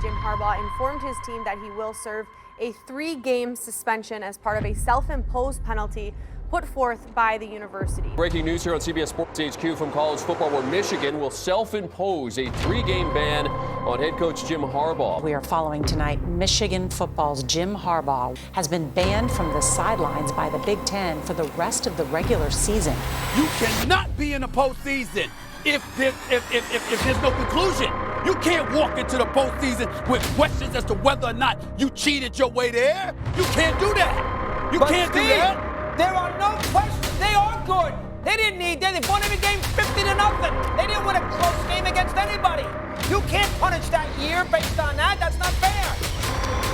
Jim Harbaugh informed his team that he will serve a 3-game suspension as part of a self-imposed penalty put forth by the university. Breaking news here on CBS Sports HQ from college football, where Michigan will self-impose a 3-game ban on head coach Jim Harbaugh. We are following tonight. Michigan football's Jim Harbaugh has been banned from the sidelines by the Big Ten for the rest of the regular season. You cannot be in the postseason if there's no conclusion. You can't walk into the postseason with questions as to whether or not you cheated your way there. You can't do that. You can't do that. There are no questions. They are good. They didn't need that. They won every game 50-0. They didn't win a close game against anybody. You can't punish that year based on that. That's not fair.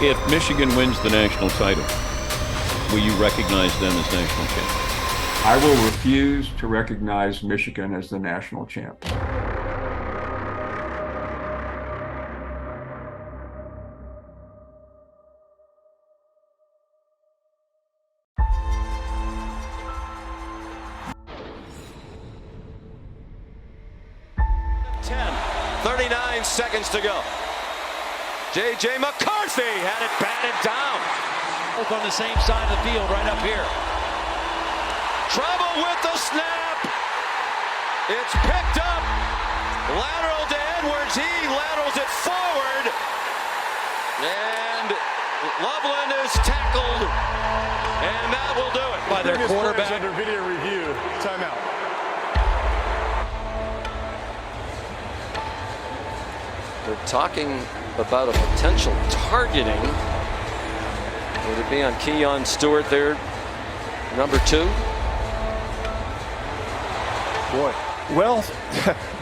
If Michigan wins the national title, will you recognize them as national champions? I will refuse to recognize Michigan as the national champ. 39 seconds to go. J.J. McCarthy had it batted down. Both on the same side of the field right up here. Trouble with the snap. It's picked up. Lateral to Edwards. He laterals it forward. And Loveland is tackled. And that will do it. By their quarterback. Under video review. Timeout. They're talking about a potential targeting. Would it be on Keon Stewart there, number 2? Boy, well,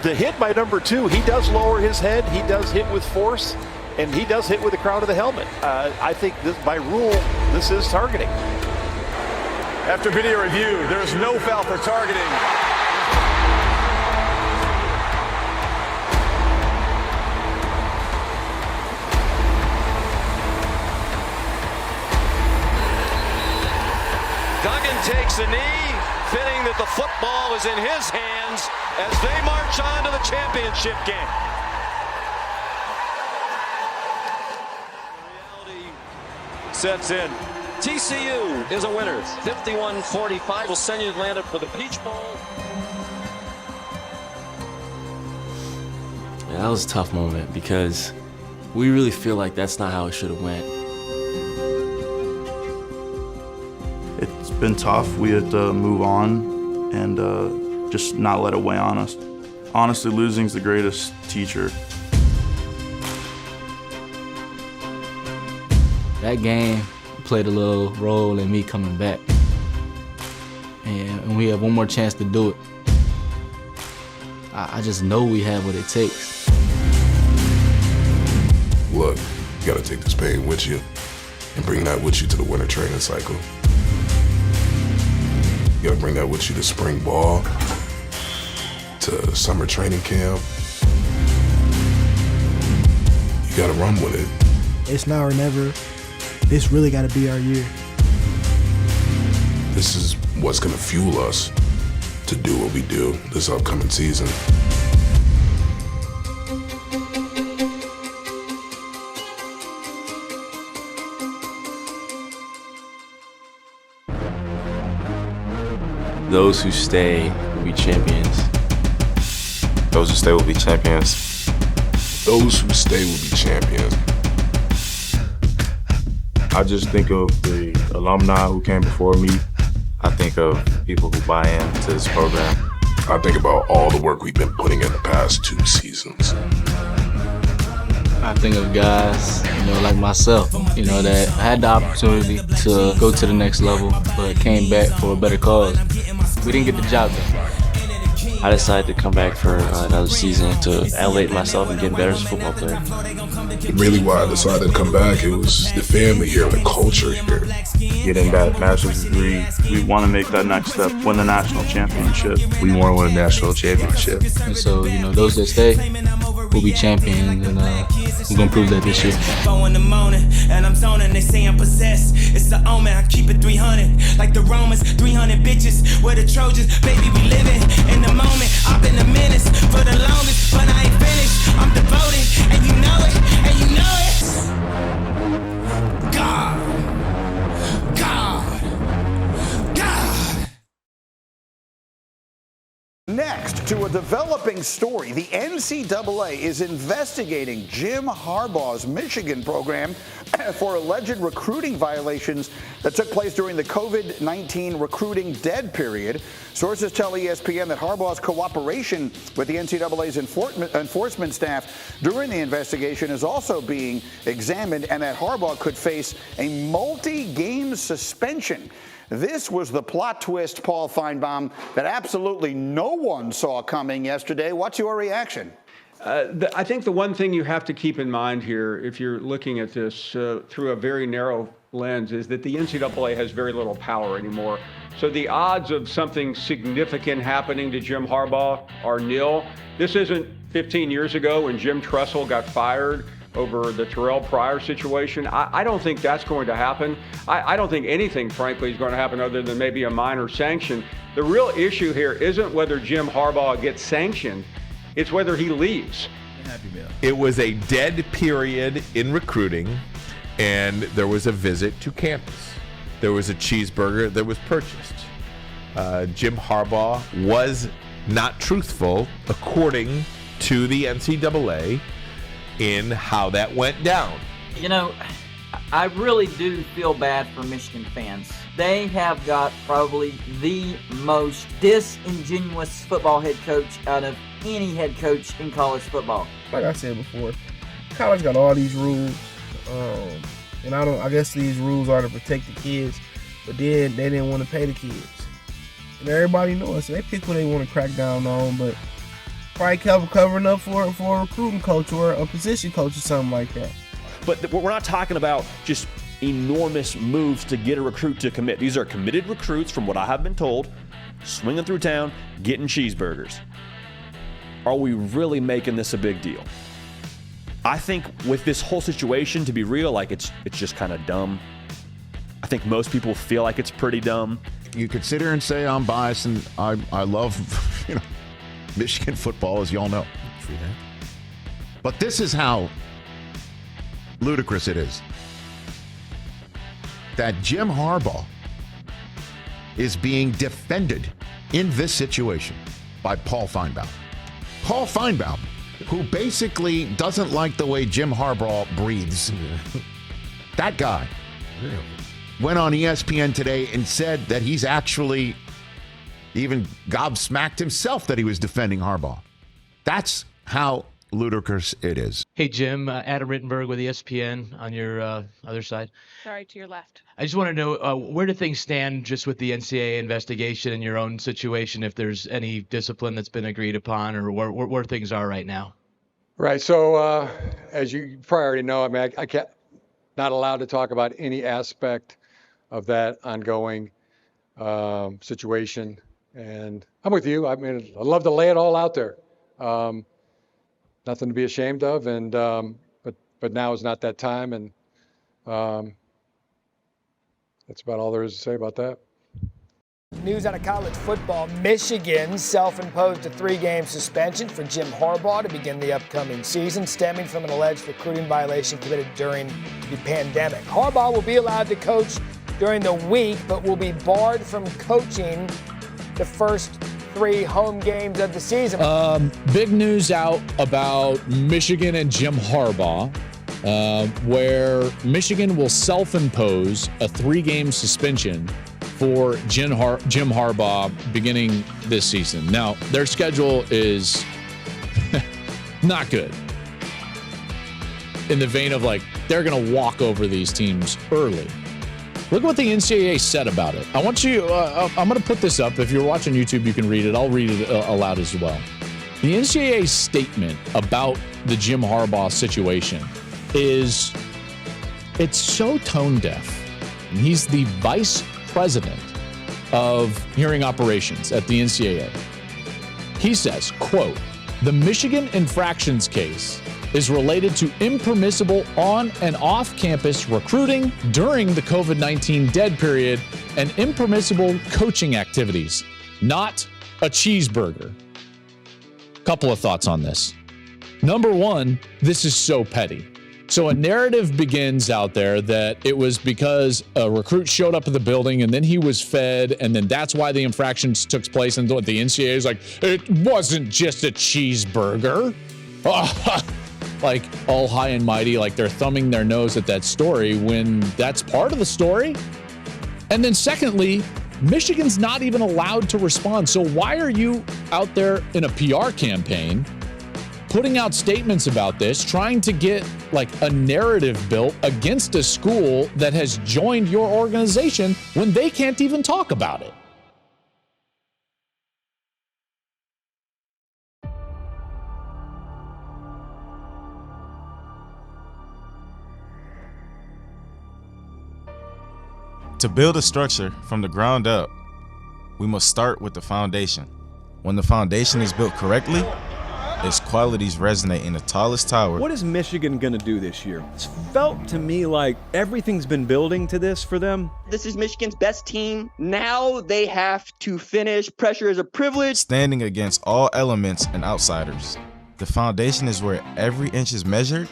the hit by number 2, he does lower his head, he does hit with force, and he does hit with the crown of the helmet. I think this, by rule, this is targeting. After video review, there is no foul for targeting. Duggan takes a knee, fitting that the football is in his hands as they march on to the championship game. Reality sets in. TCU is a winner. 51-45 will send you to Atlanta for the Peach Bowl. Yeah, that was a tough moment because we really feel like that's not how it should have went. It's been tough. We had to move on and just not let it weigh on us. Honestly, losing's the greatest teacher. That game played a little role in me coming back. And we have one more chance to do it. I just know we have what it takes. Look, you gotta take this pain with you and bring that with you to the winter training cycle. You gotta bring that with you to spring ball, to summer training camp. You gotta run with it. It's now or never. This really gotta be our year. This is what's gonna fuel us to do what we do this upcoming season. Those who stay will be champions. Those who stay will be champions. Those who stay will be champions. I just think of the alumni who came before me. I think of people who buy into this program. I think about all the work we've been putting in the past 2 seasons. I think of guys, like myself, that had the opportunity to go to the next level, but came back for a better cause. We didn't get the job done. I decided to come back for another season to elevate myself and get better as a football player. Really why I decided to come back, it was the family here, the culture here. Getting that master's degree, we want to make that next step, win the national championship. We want to win a national championship. And so, those that stay will be champions, and we're going to prove that this year. In the morning, and I'm zoning, they say I'm possessed. It's the omen, I keep it 300. Like the Romans, 300 bitches. We're the Trojans, baby, we living in the moment. I've been a menace for the longest, but I ain't finished. I'm devoted, and you know it, and you know it. Next, to a developing story, the NCAA is investigating Jim Harbaugh's Michigan program for alleged recruiting violations that took place during the COVID-19 recruiting dead period. Sources tell ESPN that Harbaugh's cooperation with the NCAA's enforcement staff during the investigation is also being examined, and that Harbaugh could face a multi-game suspension. This was the plot twist, Paul Feinbaum, that absolutely no one saw coming yesterday. What's your reaction? I think the one thing you have to keep in mind here, if you're looking at this through a very narrow lens, is that the NCAA has very little power anymore. So the odds of something significant happening to Jim Harbaugh are nil. This isn't 15 years ago when Jim Tressel got fired over the Terrell Pryor situation. I don't think that's going to happen. I don't think anything, frankly, is going to happen other than maybe a minor sanction. The real issue here isn't whether Jim Harbaugh gets sanctioned, it's whether he leaves. It was a dead period in recruiting, and there was a visit to campus. There was a cheeseburger that was purchased. Jim Harbaugh was not truthful, according to the NCAA, in how that went down. You know, I really do feel bad for Michigan fans. They have got probably the most disingenuous football head coach out of any head coach in college football. Like I said before, college got all these rules, and I guess these rules are to protect the kids, but then they didn't want to pay the kids. And everybody knows, so they pick what they want to crack down on, but probably covering up for a recruiting coach or a position coach or something like that. But we're not talking about just enormous moves to get a recruit to commit. These are committed recruits, from what I have been told, swinging through town, getting cheeseburgers. Are we really making this a big deal? I think with this whole situation, to be real, like it's just kind of dumb. I think most people feel like it's pretty dumb. You could sit here and say I'm biased, and I love, Michigan football, as y'all know. But this is how ludicrous it is that Jim Harbaugh is being defended in this situation by Paul Feinbaum. Paul Feinbaum, who basically doesn't like the way Jim Harbaugh breathes. That guy went on ESPN today and said that he's actually even gobsmacked himself that he was defending Harbaugh. That's how ludicrous it is. Hey, Jim, Adam Rittenberg with ESPN on your other side. Sorry, to your left. I just want to know, where do things stand just with the NCAA investigation and your own situation, if there's any discipline that's been agreed upon, or where things are right now? Right. So, as you probably already know, I mean, I can't, not allowed to talk about any aspect of that ongoing situation. And I'm with you. I mean, I'd love to lay it all out there. Nothing to be ashamed of, and but now is not that time, and that's about all there is to say about that. News out of college football. Michigan self-imposed a 3-game suspension for Jim Harbaugh to begin the upcoming season, stemming from an alleged recruiting violation committed during the pandemic. Harbaugh will be allowed to coach during the week, but will be barred from coaching the first 3 home games of the season. Big news out about Michigan and Jim Harbaugh, where Michigan will self-impose a 3-game suspension for Jim Harbaugh beginning this season. Now, their schedule is not good. In the vein of, like, they're going to walk over these teams early. Look what the NCAA said about it. I want you, I'm going to put this up. If you're watching YouTube, you can read it. I'll read it aloud as well. The NCAA statement about the Jim Harbaugh situation is, it's so tone deaf. And he's the vice president of hearing operations at the NCAA. He says, quote, "The Michigan infractions case is related to impermissible on and off-campus recruiting during the COVID-19 dead period and impermissible coaching activities, not a cheeseburger." Couple of thoughts on this. Number one, this is so petty. So a narrative begins out there that it was because a recruit showed up at the building and then he was fed, and then that's why the infractions took place. And the NCAA is like, it wasn't just a cheeseburger. Like all high and mighty, like they're thumbing their nose at that story when that's part of the story. And then secondly, Michigan's not even allowed to respond. So why are you out there in a PR campaign putting out statements about this, trying to get like a narrative built against a school that has joined your organization when they can't even talk about it? To build a structure from the ground up, we must start with the foundation. When the foundation is built correctly, its qualities resonate in the tallest tower. What is Michigan going to do this year? It's felt to me like everything's been building to this for them. This is Michigan's best team. Now they have to finish. Pressure is a privilege. Standing against all elements and outsiders. The foundation is where every inch is measured,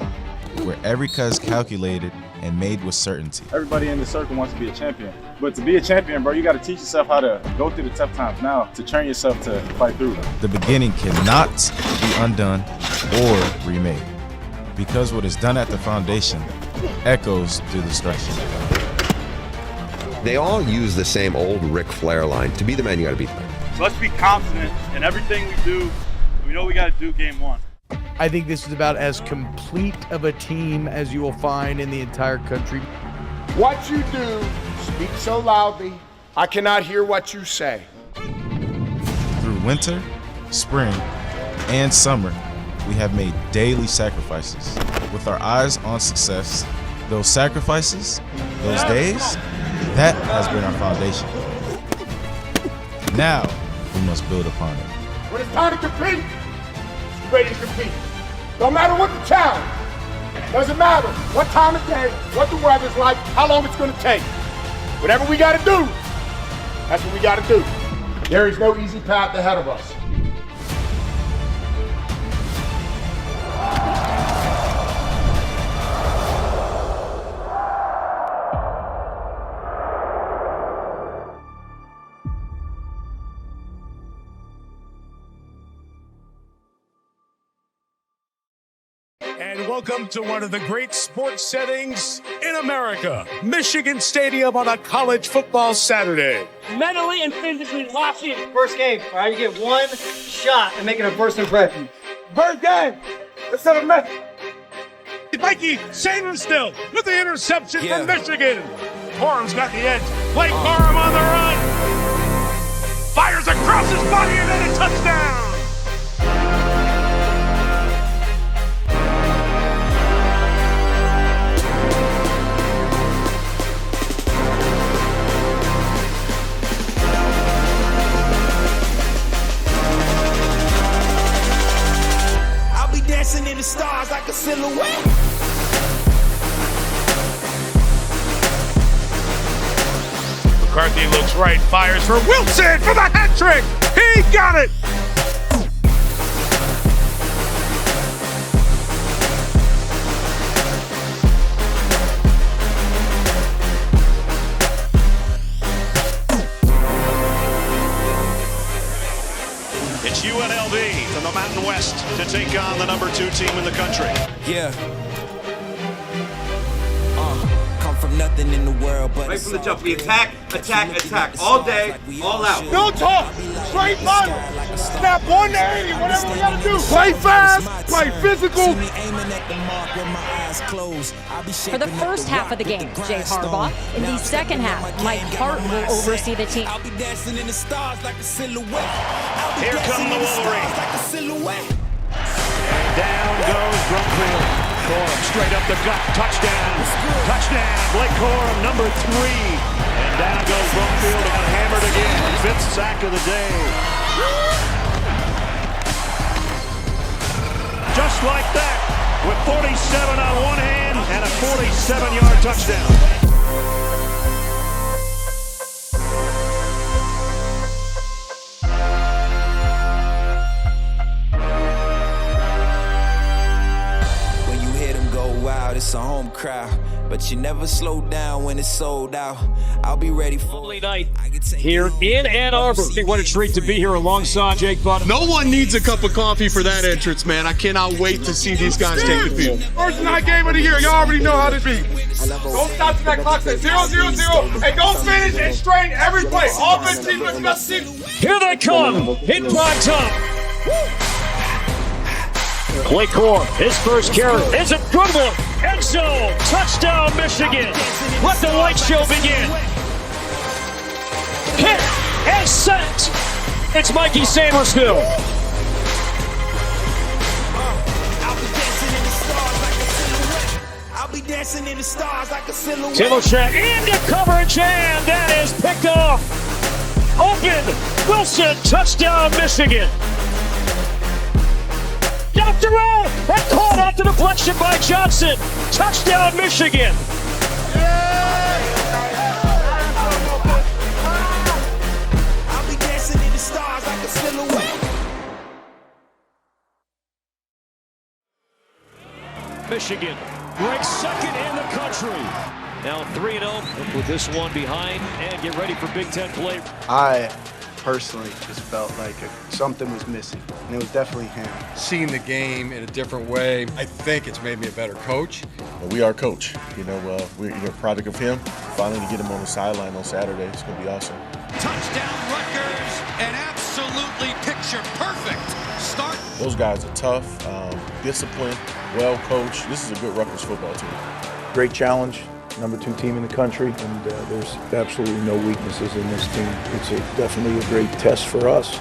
where every cut is calculated and made with certainty. Everybody in the circle wants to be a champion. But to be a champion, bro, you got to teach yourself how to go through the tough times now, to train yourself to fight through them. The beginning cannot be undone or remade, because what is done at the foundation echoes through the structure. They all use the same old Ric Flair line: to be the man, you got to beat the man. So let's be confident in everything we do. We know we got to do game one. I think this is about as complete of a team as you will find in the entire country. What you do, speak so loudly, I cannot hear what you say. Through winter, spring, and summer, we have made daily sacrifices. With our eyes on success, those sacrifices, those days, that has been our foundation. Now, we must build upon it. When it's time to compete, ready to compete. Don't matter what the challenge. Doesn't matter what time of day, what the weather's like, how long it's gonna take. Whatever we gotta do, that's what we gotta do. There is no easy path ahead of us. And welcome to one of the great sports settings in America, Michigan Stadium on a college football Saturday. Mentally and physically locked in. First game, all right? You get one shot at making a first impression. First game, let's have a match. Mikey Sainristil with the interception from Michigan. Corum's got the edge. Blake Corum on the run. Fires across his body and then a touchdown. Dancing in the stars like a silhouette. McCarthy looks right, fires for Wilson for the hat trick. He got it. It's UNLV from the Mountain West to take on the number 2 team in the country. Yeah. Come from nothing in the world, but right from the jump, we attack, all day, all out. No talk, straight line. Snap 180, whatever we gotta do. Play fast, play physical. For the first half of the game, Jay Harbaugh. In the second half, Mike Hart will oversee the team. I'll be dancing in the stars like a silhouette. Here come the Wolverines. Like a silhouette. Down goes Brumfield. Corum straight up the gut. Touchdown. Touchdown. Blake Corum, number 3. And down goes Brumfield and got hammered again. 5th sack of the day. Just like that, with 47 on one hand and a 47-yard touchdown. out, it's a home crowd. But you never slow down when it's sold out. I'll be ready for lovely night here in Ann Arbor. What a treat to be here alongside Jake Butt. No one needs a cup of coffee for that entrance, man. I cannot wait to see these guys take the field. First night game of the year, y'all already know how to be. Don't stop to that clock, say 0-0-0, and go finish and strain every play. Offense, defense, special teams. Here they come in prime time. Blake Corum, his first carry is a good one. End zone, touchdown, Michigan. Let the light show begin. Hit and set. It's Mikey Samersville. I'll be dancing in the stars like a silhouette. Timoshek into coverage, and that is picked off. Open, Wilson, touchdown, Michigan. Dr. O, that caught off the deflection by Johnson. Touchdown, Michigan. I'll be dancing in the stars like a silhouette. Michigan ranks second in the country. Now 3-0 with this one behind, and get ready for Big Ten play. I personally just felt like something was missing, and it was definitely him. Seeing the game in a different way, I think it's made me a better coach. We are coach. We're a product of him. Finally to get him on the sideline on Saturday, it's going to be awesome. Touchdown Rutgers, an absolutely picture perfect start. Those guys are tough, disciplined, well coached. This is a good Rutgers football team. Great challenge. Number 2 team in the country, and there's absolutely no weaknesses in this team. It's definitely a great test for us.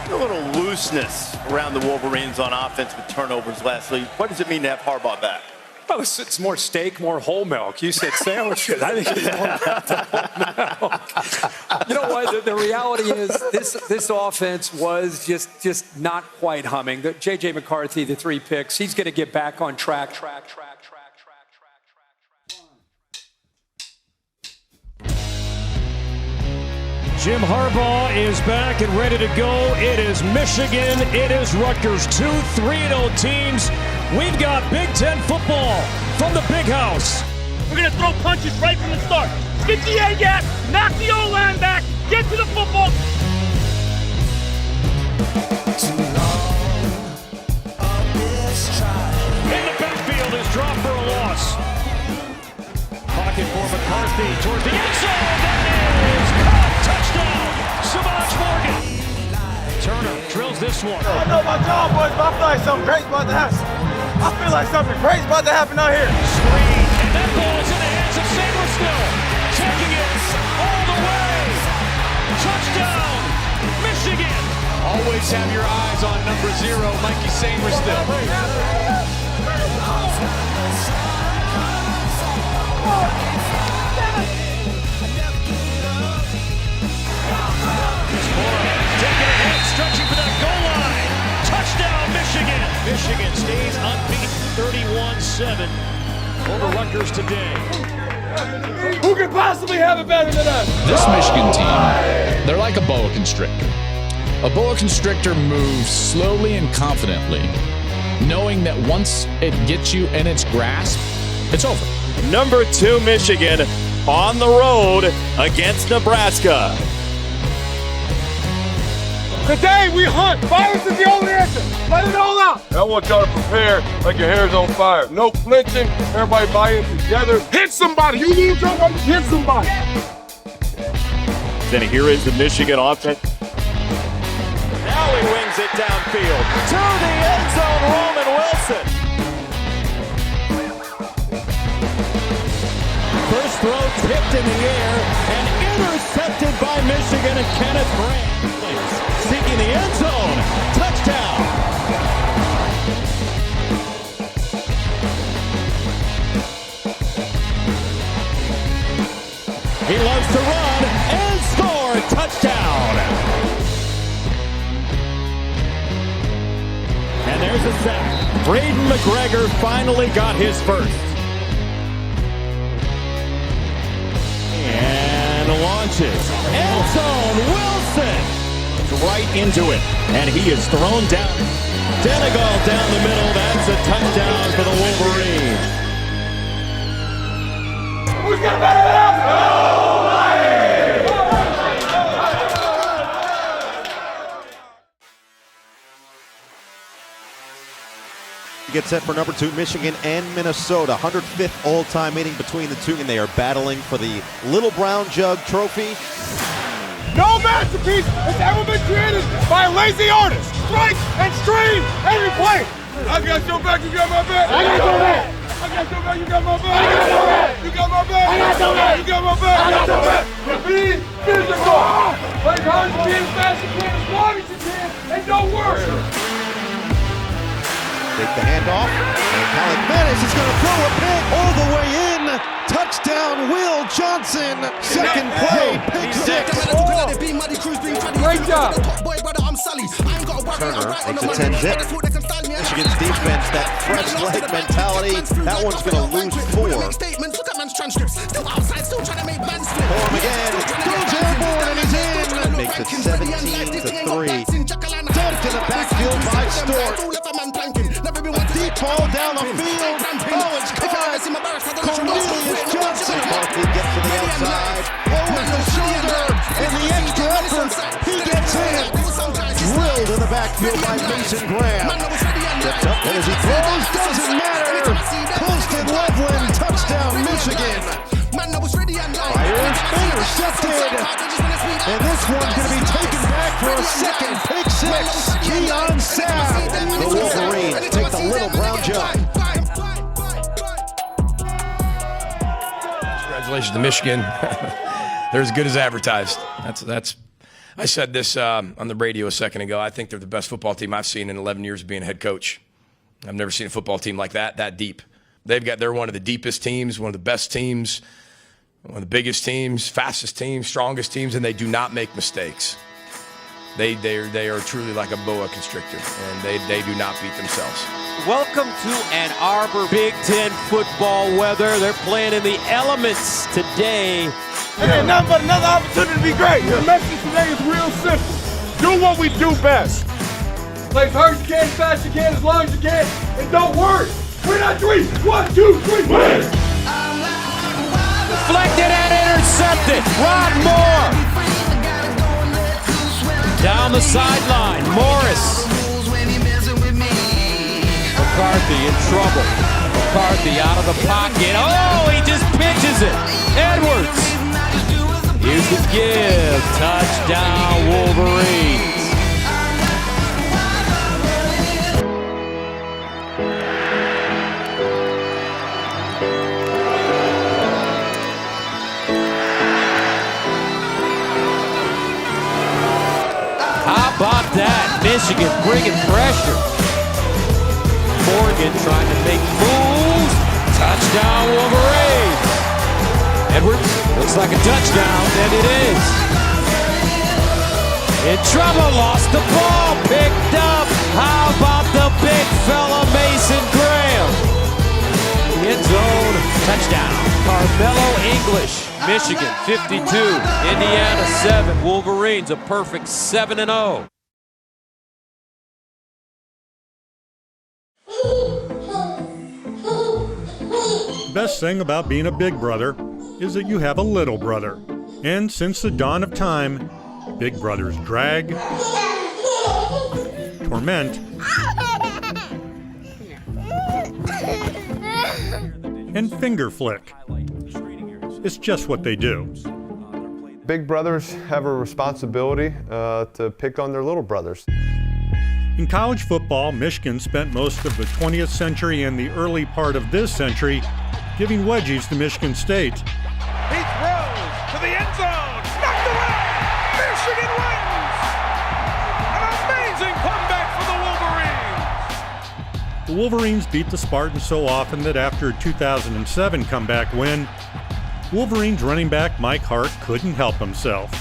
A little looseness around the Wolverines on offense with turnovers last week. What does it mean to have Harbaugh back? Well, it's more steak, more whole milk. You said sandwiches. I think it's more about the whole milk. You know what? The reality is this offense was just not quite humming. J.J. McCarthy, the 3 picks, he's going to get back on track. Jim Harbaugh is back and ready to go. It is Michigan. It is Rutgers. 2 3-0 teams. We've got Big Ten football from the Big House. We're going to throw punches right from the start. Get the A gap, knock the O-line back, get to the football. In the backfield is dropped for a loss. Pocket for McCarthy towards the end zone. That is caught. Touchdown. Savage Morgan. Turner drills this one. I know about y'all boys, but I feel like something great's about to happen. I feel like something great's about to happen out here. Screen, and that ball is in the hands of Samersville. Taking it all the way. Touchdown, Michigan. Always have your eyes on number 0, Mikey Samersville. Taking ahead, stretching for that goal line. Touchdown, Michigan. Michigan stays unbeaten 31-7 over Rutgers today. Who could possibly have it better than us? This Michigan team, they're like a boa constrictor. A boa constrictor moves slowly and confidently, knowing that once it gets you in its grasp, it's over. Number 2 Michigan on the road against Nebraska. Today we hunt. Violence is the only answer. Let it all out. I want y'all to prepare like your hair's on fire. No flinching. Everybody buy in together. Hit somebody. You need to hit somebody. Then here is the Michigan offense. Now he wings it downfield to the end zone. Roman Wilson. First throw tipped in the air and intercepted by Michigan and Kenneth Grant. Seeking the end zone. Touchdown. He loves to run and score. Touchdown. And there's a sack. Braden McGregor finally got his first. And launches. End zone. Wilson. right into it, and he is thrown down. Denegal down the middle. That's a touchdown for the Wolverines. Who's got better than us? Get set for number 2, Michigan and Minnesota. 105th all-time meeting between the two, and they are battling for the Little Brown Jug Trophy. No masterpiece has ever been created by a lazy artist. Strike and stream every play. I got your back, you got my back. I got your back. I got your back, you got my back. I got your back. You got my back. I got your back. You got my back. I got your back. Be physical. Play hard as you can, as fast as you can, as long as you can, and don't worry. Take the handoff, and Colin Menace is going to throw a pick all the way in. Touchdown, Will Johnson. Second play, pick 6. Great job. Turner makes a 10-zip. Michigan's defense, that fresh leg mentality, that one's going to lose 4. Form again, goes airborne and he's in. Makes it 17-3. Dumped in the backfield by Stewart. A deep ball down the field. Oh, it's caught. Cornelius Johnson. Barkley gets to the outside. Over the shoulder. And the extra effort. He gets in. Drilled in the backfield by Mason Graham. Steps up, and as he throws, doesn't matter. Posted Loveland. Touchdown, Michigan. Fires, intercepted. And this one's going to be taken back for a second pick 6. Keon Sapp. The Wolverines take the Little Brown Jug. Congratulations to Michigan. They're as good as advertised. That's. I said this on the radio a second ago. I think they're the best football team I've seen in 11 years of being a head coach. I've never seen a football team like that deep. They're one of the deepest teams, one of the best teams, one of the biggest teams, fastest teams, strongest teams, and they do not make mistakes. They are truly like a boa constrictor, and they do not beat themselves. Welcome to Ann Arbor. Big Ten football weather. They're playing in the elements today. It ain't nothing but another opportunity to be great. The message today is real simple. Do what we do best. Play as hard as you can, as fast as you can, as long as you can, and don't worry. We're not 3. 1, 2, 3, win! Deflected and intercepted. Rod Moore. Down the sideline. Morris. McCarthy in trouble. McCarthy out of the pocket. Oh, he just pitches it. Edwards. Here's the give. Touchdown, Wolverines. How about that? Michigan bringing pressure. Morgan trying to make moves. Touchdown, Wolverines. Edwards looks like a touchdown, and it is. In trouble, lost the ball, picked up. How about the big fella, Mason Graham? The end zone, touchdown. Carmelo English, Michigan 52, Indiana 7. Wolverines a perfect 7-0. Best thing about being a big brother is that you have a little brother. And since the dawn of time, big brothers drag, torment, and finger flick. It's just what they do. Big brothers have a responsibility to pick on their little brothers. In college football, Michigan spent most of the 20th century and the early part of this century giving wedgies to Michigan State. He throws to the end zone. Knocked away. Michigan wins. An amazing comeback for the Wolverines. The Wolverines beat the Spartans so often that after a 2007 comeback win, Wolverines running back Mike Hart couldn't help himself.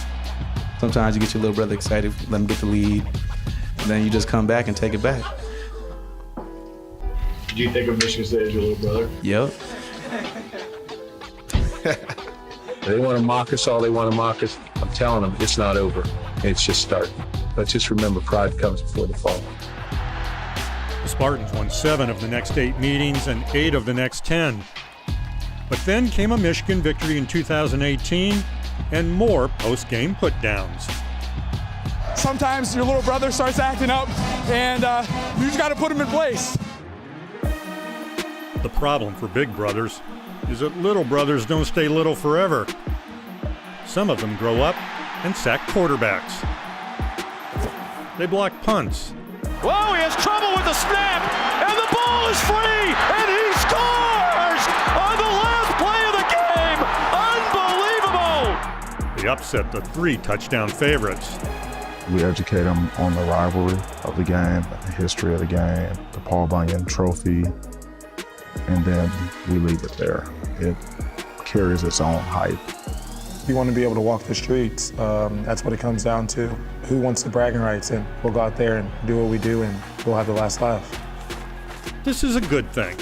Sometimes you get your little brother excited, let him get the lead, and then you just come back and take it back. Do you think of Michigan State as your little brother? Yep. They want to mock us all they want to mock us. I'm telling them it's not over. It's just starting. But just remember, pride comes before the fall. The Spartans won 7 of the next 8 meetings and 8 of the next 10. But then came a Michigan victory in 2018 and more post-game put-downs. Sometimes your little brother starts acting up, and you just got to put him in place. The problem for big brothers is that little brothers don't stay little forever. Some of them grow up and sack quarterbacks. They block punts. Whoa, he has trouble with the snap, and the ball is free, and he scores on the last play of the game. Unbelievable! They upset the 3 touchdown favorites. We educate them on the rivalry of the game, the history of the game, the Paul Bunyan Trophy, and then we leave it there. It carries its own hype. You want to be able to walk the streets. That's what it comes down to. Who wants the bragging rights? And we'll go out there and do what we do, and we'll have the last laugh. This is a good thing.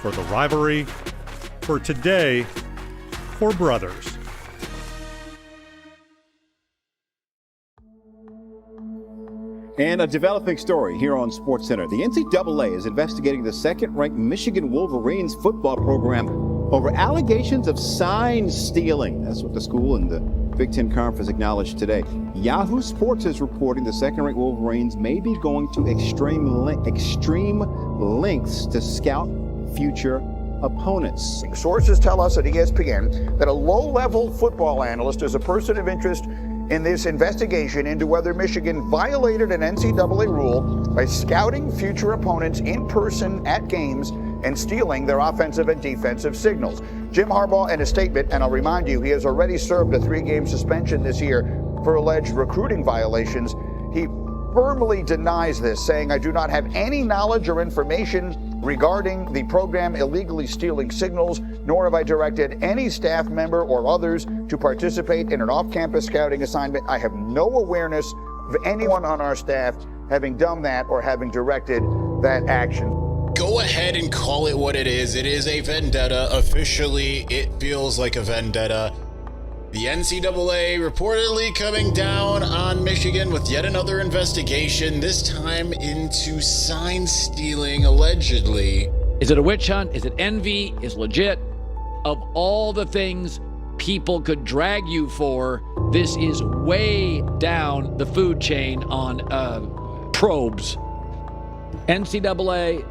For the rivalry, for today, for brothers. And a developing story here on SportsCenter. The NCAA is investigating the second-ranked Michigan Wolverines football program over allegations of sign stealing. That's what the school and the Big Ten Conference acknowledged today. Yahoo Sports is reporting the second-ranked Wolverines may be going to extreme lengths to scout future opponents. Sources tell us at ESPN that a low-level football analyst is a person of interest in this investigation into whether Michigan violated an NCAA rule by scouting future opponents in person at games and stealing their offensive and defensive signals. Jim Harbaugh, in a statement, and I'll remind you, he has already served a 3-game suspension this year for alleged recruiting violations. He firmly denies this, saying, "I do not have any knowledge or information regarding the program illegally stealing signals, nor have I directed any staff member or others to participate in an off-campus scouting assignment. I have no awareness of anyone on our staff having done that or having directed that action." Go ahead and call it what it is. It is a vendetta. Officially, it feels like a vendetta. The NCAA reportedly coming down on Michigan with yet another investigation, this time into sign stealing, allegedly. Is it a witch hunt? Is it envy? Is legit? Of all the things people could drag you for, this is way down the food chain on probes. NCAA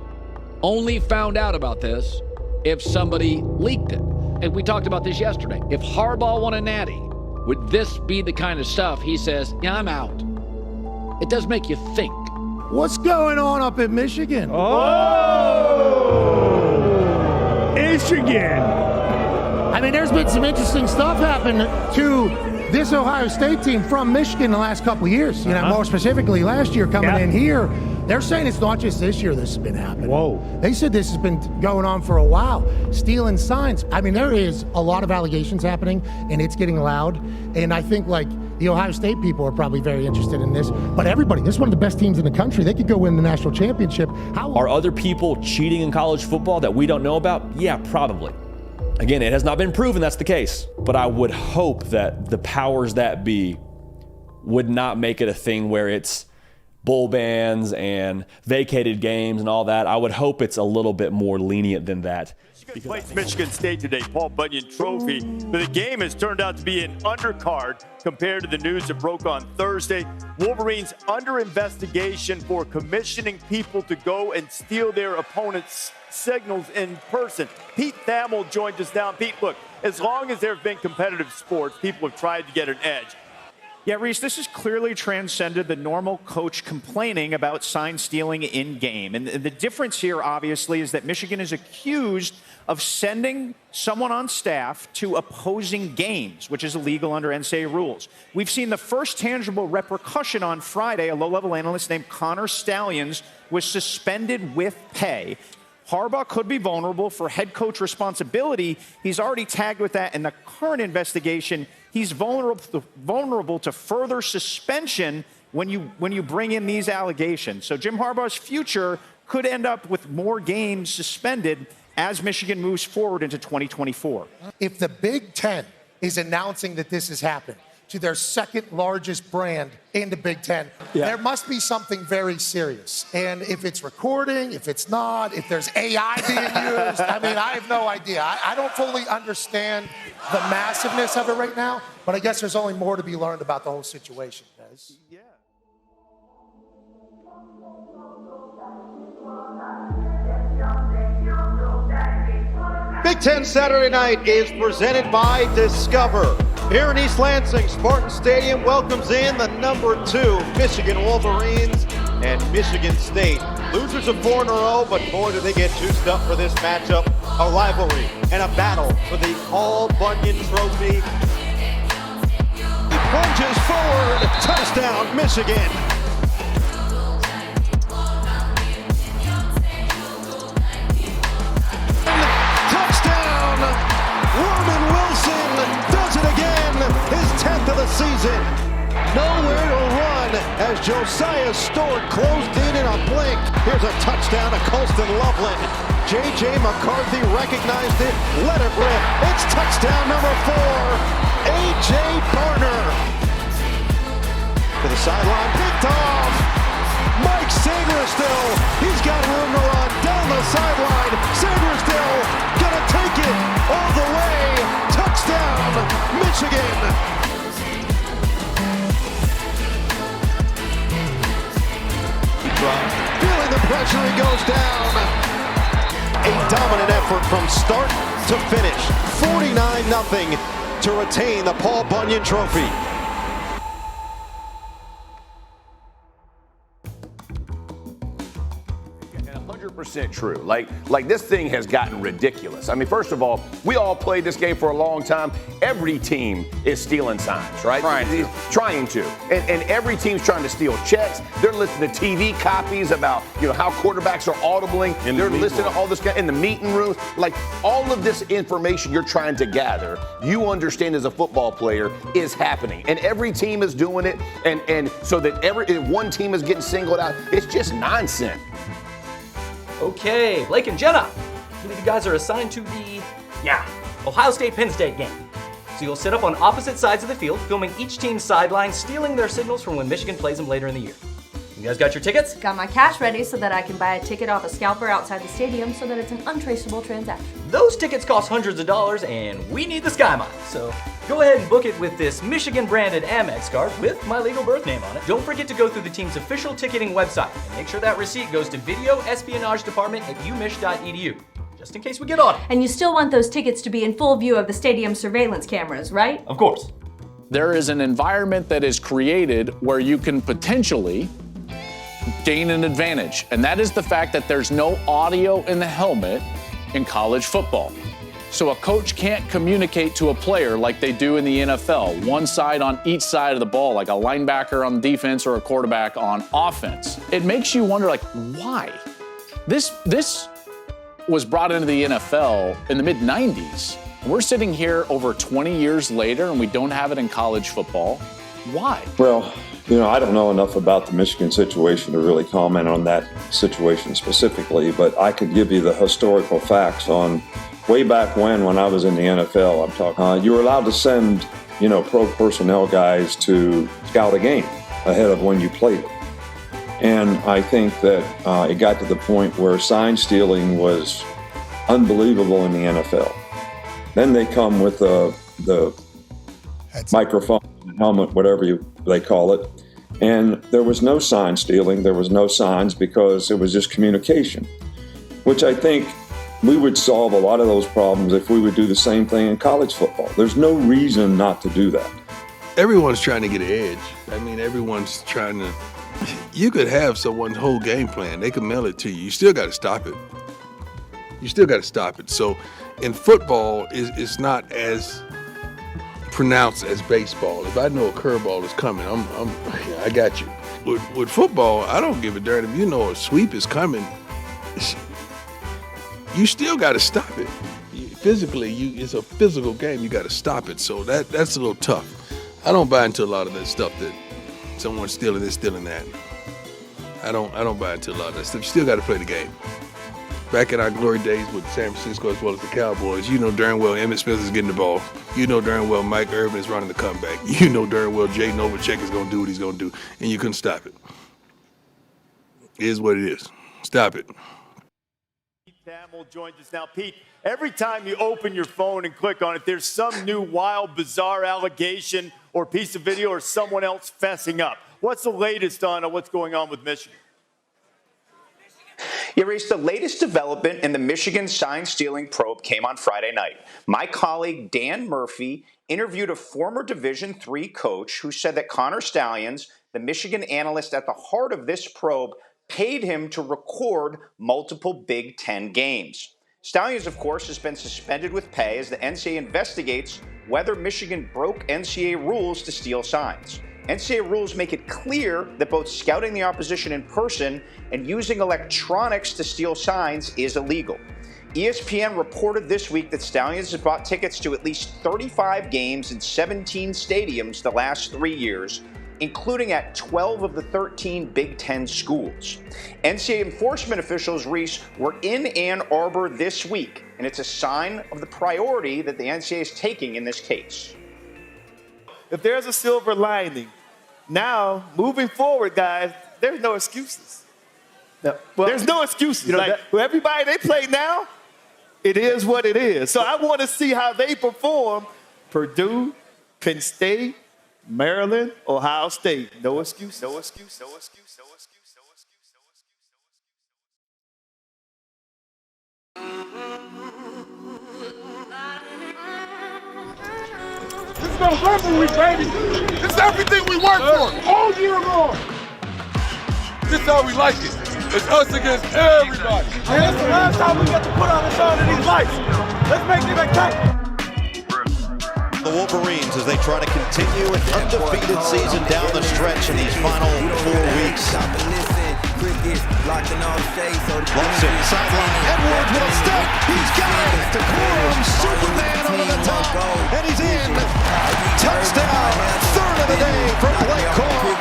only found out about this if somebody leaked it. And we talked about this yesterday. If Harbaugh won a natty, would this be the kind of stuff he says, yeah, I'm out? It does make you think. What's going on up in Michigan? Oh! Michigan! I mean, there's been some interesting stuff happen to this Ohio State team from Michigan the last couple of years. You know, more specifically last year coming in here. They're saying it's not just this year this has been happening. Whoa. They said this has been going on for a while. Stealing signs. I mean, there is a lot of allegations happening, and it's getting loud. And I think, like, the Ohio State people are probably very interested in this. But everybody, this is one of the best teams in the country. They could go win the national championship. Are other people cheating in college football that we don't know about? Yeah, probably. Again, it has not been proven that's the case. But I would hope that the powers that be would not make it a thing where it's bowl bans and vacated games and all that. I would hope it's a little bit more lenient than that. Michigan plays Michigan State today, Paul Bunyan Trophy, but the game has turned out to be an undercard compared to the news that broke on Thursday. Wolverines under investigation for commissioning people to go and steal their opponents' signals in person. Pete Thamel joined us now. Pete, look, as long as there have been competitive sports, people have tried to get an edge. Yeah, Reese, this has clearly transcended the normal coach complaining about sign stealing in game. And the difference here, obviously, is that Michigan is accused of sending someone on staff to opposing games, which is illegal under NCAA rules. We've seen the first tangible repercussion on Friday. A low-level analyst named Connor Stallions was suspended with pay. Harbaugh could be vulnerable for head coach responsibility. He's already tagged with that in the current investigation. He's vulnerable to further suspension when you bring in these allegations. So Jim Harbaugh's future could end up with more games suspended as Michigan moves forward into 2024. If the Big Ten is announcing that this has happened, to their second largest brand in the Big Ten. Yeah. There must be something very serious. And if it's recording, if it's not, if there's AI being used, I mean, I have no idea. I don't fully understand the massiveness of it right now, but I guess there's only more to be learned about the whole situation, guys. Yeah. Big Ten Saturday Night is presented by Discover. Here in East Lansing, Spartan Stadium welcomes in the number 2 Michigan Wolverines and Michigan State. Losers of 4 in a row, but boy, do they get juiced up for this matchup. A rivalry and a battle for the Paul Bunyan Trophy. He plunges forward, touchdown, Michigan. Roman Wilson does it again, his 10th of the season. Nowhere to run as Josiah Stewart closed in a blink. Here's a touchdown to Colston Loveland. J.J. McCarthy recognized it, let it rip. It's touchdown number 4, A.J. Barner. To the sideline, picked off. Mike Sagerstill, he's got room to run down the sideline. Sagerstill gonna take it all the way. Touchdown, Michigan. Feeling the pressure, he goes down. A dominant effort from start to finish. 49-0 to retain the Paul Bunyan Trophy. 100% true. Like this thing has gotten ridiculous. I mean, first of all, we all played this game for a long time. Every team is stealing signs, right? Trying to. And every team's trying to steal checks. They're listening to TV copies about, how quarterbacks are audibling. They're listening to all this in the meeting rooms. Like all of this information you're trying to gather, you understand as a football player is happening. And every team is doing it. And so that one team is getting singled out. It's just nonsense. Okay, Blake and Jenna, I believe you guys are assigned to the, Ohio State-Penn State game. So you'll sit up on opposite sides of the field, filming each team's sideline, stealing their signals from when Michigan plays them later in the year. You guys got your tickets? Got my cash ready so that I can buy a ticket off a scalper outside the stadium so that it's an untraceable transaction. Those tickets cost hundreds of dollars, and we need the Sky Miles. So go ahead and book it with this Michigan-branded Amex card with my legal birth name on it. Don't forget to go through the team's official ticketing website and make sure that receipt goes to Video Espionage Department at umich.edu, just in case we get on it. And you still want those tickets to be in full view of the stadium surveillance cameras, right? Of course. There is an environment that is created where you can potentially gain an advantage, and that is the fact that there's no audio in the helmet in college football. So a coach can't communicate to a player like they do in the NFL, one side on each side of the ball, like a linebacker on defense or a quarterback on offense. It makes you wonder, why? This was brought into the NFL in the mid-90s. We're sitting here over 20 years later and we don't have it in college football. Why? Well, I don't know enough about the Michigan situation to really comment on that situation specifically, but I could give you the historical facts on way back when I was in the NFL. I'm talking, you were allowed to send, pro personnel guys to scout a game ahead of when you played it. And I think that it got to the point where sign stealing was unbelievable in the NFL. Then they come with the microphone, helmet, whatever they call it. And there was no sign stealing. There was no signs because it was just communication, which I think we would solve a lot of those problems if we would do the same thing in college football. There's no reason not to do that. Everyone's trying to get an edge. I mean, everyone's trying to. You could have someone's whole game plan. They could mail it to you. You still got to stop it. So in football, it's not as pronounced as baseball. If I know a curveball is coming, I got you. With football, I don't give a darn if you know a sweep is coming. You still got to stop it. Physically, it's a physical game. You got to stop it. So that's a little tough. I don't buy into a lot of that stuff that someone's stealing this, stealing that. I don't buy into a lot of that stuff. You still got to play the game. Back in our glory days with San Francisco as well as the Cowboys, you know darn well Emmitt Smith is getting the ball. You know darn well Mike Irvin is running the comeback. You know darn well Jay Novacek is going to do what he's going to do, and you couldn't stop it. It is what it is. Stop it. Pete Thamel joins us now. Pete, every time you open your phone and click on it, there's some new wild, bizarre allegation or piece of video or someone else fessing up. What's the latest on what's going on with Michigan? Yeah, Reese, the latest development in the Michigan sign stealing probe came on Friday night. My colleague Dan Murphy interviewed a former Division III coach who said that Connor Stalions, the Michigan analyst at the heart of this probe, paid him to record multiple Big Ten games. Stalions, of course, has been suspended with pay as the NCAA investigates whether Michigan broke NCAA rules to steal signs. NCAA rules make it clear that both scouting the opposition in person and using electronics to steal signs is illegal. ESPN reported this week that Stalions has bought tickets to at least 35 games in 17 stadiums the last 3 years, including at 12 of the 13 Big Ten schools. NCAA enforcement officials, Reese, were in Ann Arbor this week, and it's a sign of the priority that the NCAA is taking in this case. If there's a silver lining, now, moving forward, guys, there's no excuses. No, well, there's no excuses. You know, everybody they play now, it is what it is. So I want to see how they perform. Purdue, Penn State, Maryland, Ohio State. No excuse. No excuse. No excuse. No excuse. No excuse. No excuse. This is the rivalry, baby. This is everything we work for all year long. This is how we like it. It's us against everybody. And it's the last time we get to put on a show to these lights. Let's make it spectacular. The Wolverines as they try to continue an undefeated season down the stretch in these final 4 weeks. Lawson, sideline, Edwards with a step, he's got it! Decorum, Superman over the top, and he's in! Touchdown, third of the day from Blake Corum.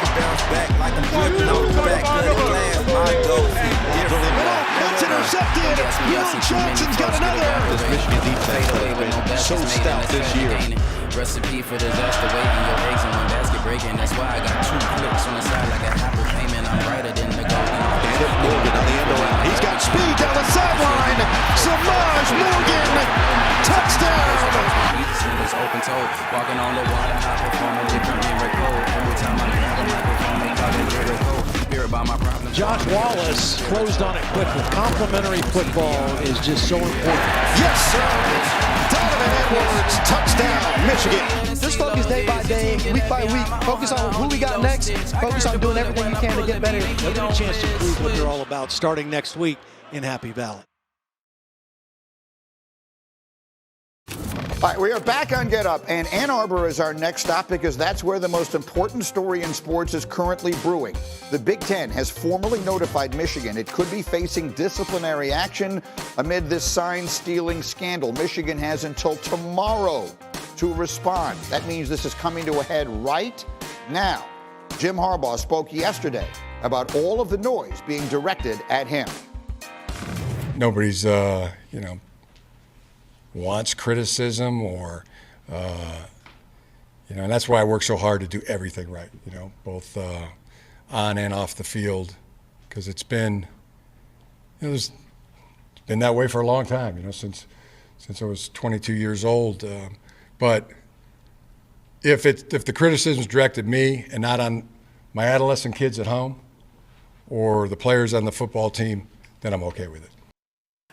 That's intercepted, Will Johnson's got another! This Michigan defense has been so stout this year. Recipe for disaster, waiting your eggs in one basket breaking. That's why I got 2 flips on the side like a Apple payment. I'm brighter than the gold. And Morgan on the end around. He's got speed down the sideline. Samaj Morgan, touchdown. Open toe, walking on the water, I perform a different miracle. Every time I grab a microphone, I call it lyrical. Spirit by my problem. Josh Wallace closed on it quickly. Complimentary football is just so important. Yes, sir. Donovan Edwards, touchdown, Michigan. Just focus day by day, week by week. Focus on who we got next. Focus on doing everything we can to get better. They'll get a chance to prove what they're all about starting next week in Happy Valley. All right, we are back on Get Up, and Ann Arbor is our next stop because that's where the most important story in sports is currently brewing. The Big Ten has formally notified Michigan it could be facing disciplinary action amid this sign-stealing scandal. Michigan has until tomorrow to respond. That means this is coming to a head right now. Jim Harbaugh spoke yesterday about all of the noise being directed at him. Nobody's, wants criticism or, and that's why I work so hard to do everything right, both on and off the field, because it's been, it's been that way for a long time, since I was 22 years old. But if the criticism is directed at me and not on my adolescent kids at home or the players on the football team, then I'm okay with it.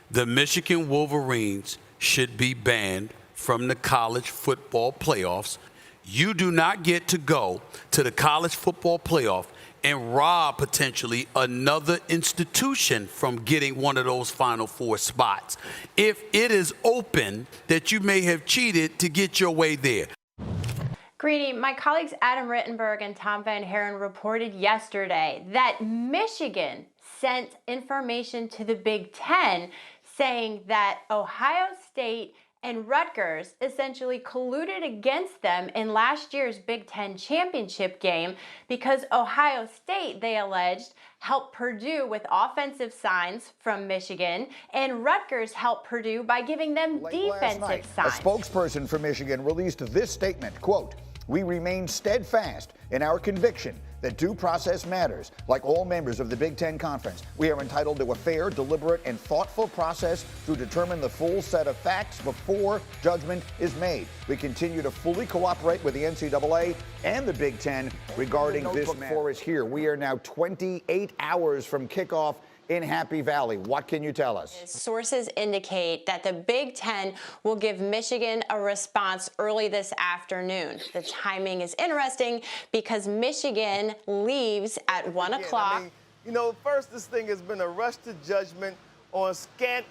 The Michigan Wolverines should be banned from the college football playoffs. You do not get to go to the college football playoff and rob potentially another institution from getting one of those Final Four spots if it is open that you may have cheated to get your way there. Greeny, my colleagues Adam Rittenberg and Tom Van Haren reported yesterday that Michigan sent information to the Big Ten saying that Ohio State And Rutgers essentially colluded against them in last year's Big Ten championship game because Ohio State, they alleged, helped Purdue with offensive signs from Michigan, and Rutgers helped Purdue by giving them defensive signs. A spokesperson for Michigan released this statement, quote, "We remain steadfast in our conviction that due process matters. Like all members of the Big Ten Conference, we are entitled to a fair, deliberate, and thoughtful process to determine the full set of facts before judgment is made. We continue to fully cooperate with the NCAA and the Big Ten regarding this matter." For us here, we are now 28 hours from kickoff in Happy Valley. What can you tell us? Sources indicate that the Big Ten will give Michigan a response early this afternoon. The timing is interesting because Michigan leaves at 1 o'clock. First, this thing has been a rush to judgment on scant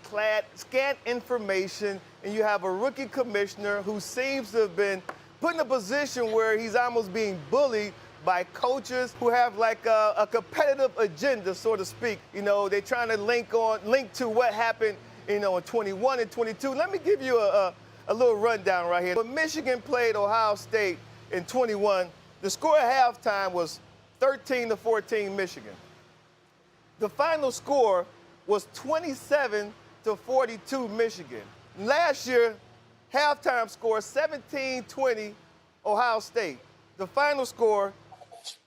information, and you have a rookie commissioner who seems to have been put in a position where he's almost being bullied by coaches who have like a competitive agenda, so to speak. They're trying to link to what happened, in 21 and 22. Let me give you a little rundown right here. When Michigan played Ohio State in 21, the score at halftime was 13-14 Michigan. The final score was 27-42 Michigan. Last year, halftime score 17-20 Ohio State. The final score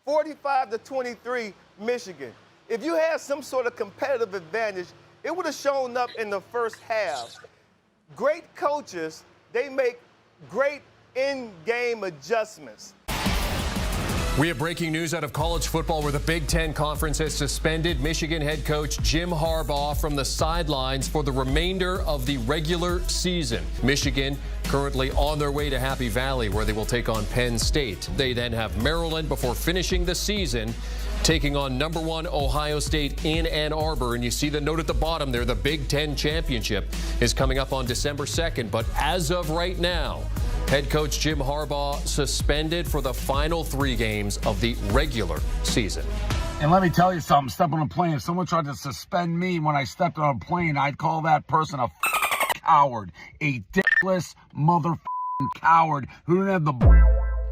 45-23 Michigan. If you had some sort of competitive advantage, it would have shown up in the first half. Great coaches, they make great in-game adjustments. We have breaking news out of college football where the Big Ten Conference has suspended Michigan head coach Jim Harbaugh from the sidelines for the remainder of the regular season. Michigan currently on their way to Happy Valley where they will take on Penn State. They then have Maryland before finishing the season, taking on #1 Ohio State in Ann Arbor. And you see the note at the bottom there, the Big Ten Championship is coming up on December 2nd. But as of right now, head coach Jim Harbaugh suspended for the final 3 games of the regular season. And let me tell you something, step on a plane. If someone tried to suspend me when I stepped on a plane, I'd call that person a coward. A dickless coward who didn't have the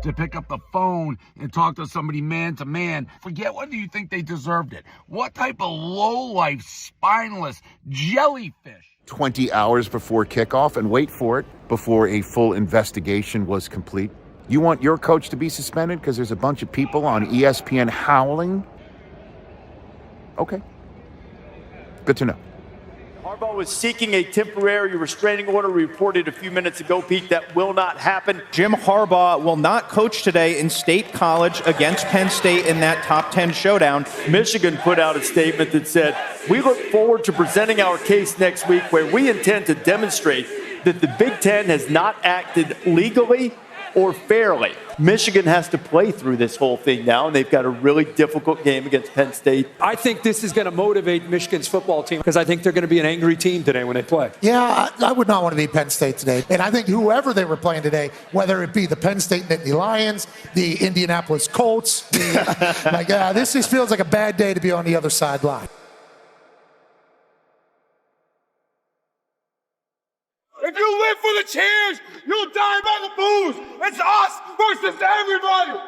to pick up the phone and talk to somebody man to man. Forget whether you think they deserved it. What type of low-life, spineless jellyfish? 20 hours before kickoff, and wait for it, before a full investigation was complete. You want your coach to be suspended because there's a bunch of people on ESPN howling? Okay. Good to know. Harbaugh was seeking a temporary restraining order. We reported a few minutes ago, Pete, that will not happen. Jim Harbaugh will not coach today in State College against Penn State in that top 10 showdown. Michigan put out a statement that said, "We look forward to presenting our case next week where we intend to demonstrate that the Big Ten has not acted legally or fairly." Michigan has to play through this whole thing now, and they've got a really difficult game against Penn State. I think this is going to motivate Michigan's football team because I think they're going to be an angry team today when they play. Yeah, I would not want to be Penn State today. And I think whoever they were playing today, whether it be the Penn State Nittany Lions, the Indianapolis Colts, this just feels like a bad day to be on the other sideline. If you live for the cheers, you'll die by the booze. It's us versus everybody.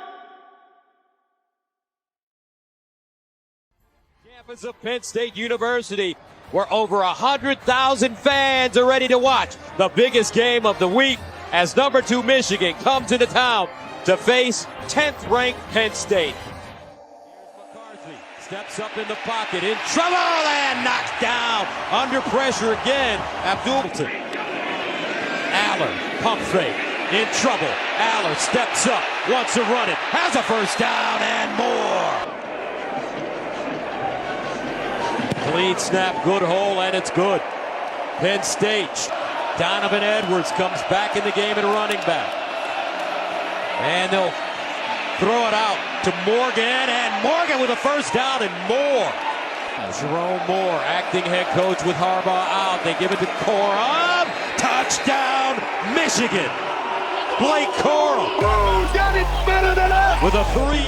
Campus of Penn State University, where over 100,000 fans are ready to watch the biggest game of the week as #2 Michigan comes into town to face 10th-ranked Penn State. Here's McCarthy, steps up in the pocket, in trouble, and knocked down. Under pressure again, Abdul. Aller, pump fake, in trouble. Aller steps up, wants to run it, has a first down and more. Clean snap, good hole, and it's good. Penn State, Donovan Edwards comes back in the game at running back. And they'll throw it out to Morgan, and Morgan with a first down and more. Jerome Moore, acting head coach with Harbaugh out. They give it to Corum. Touchdown, Michigan. Blake Corum. Who's got it better than us? With a 3.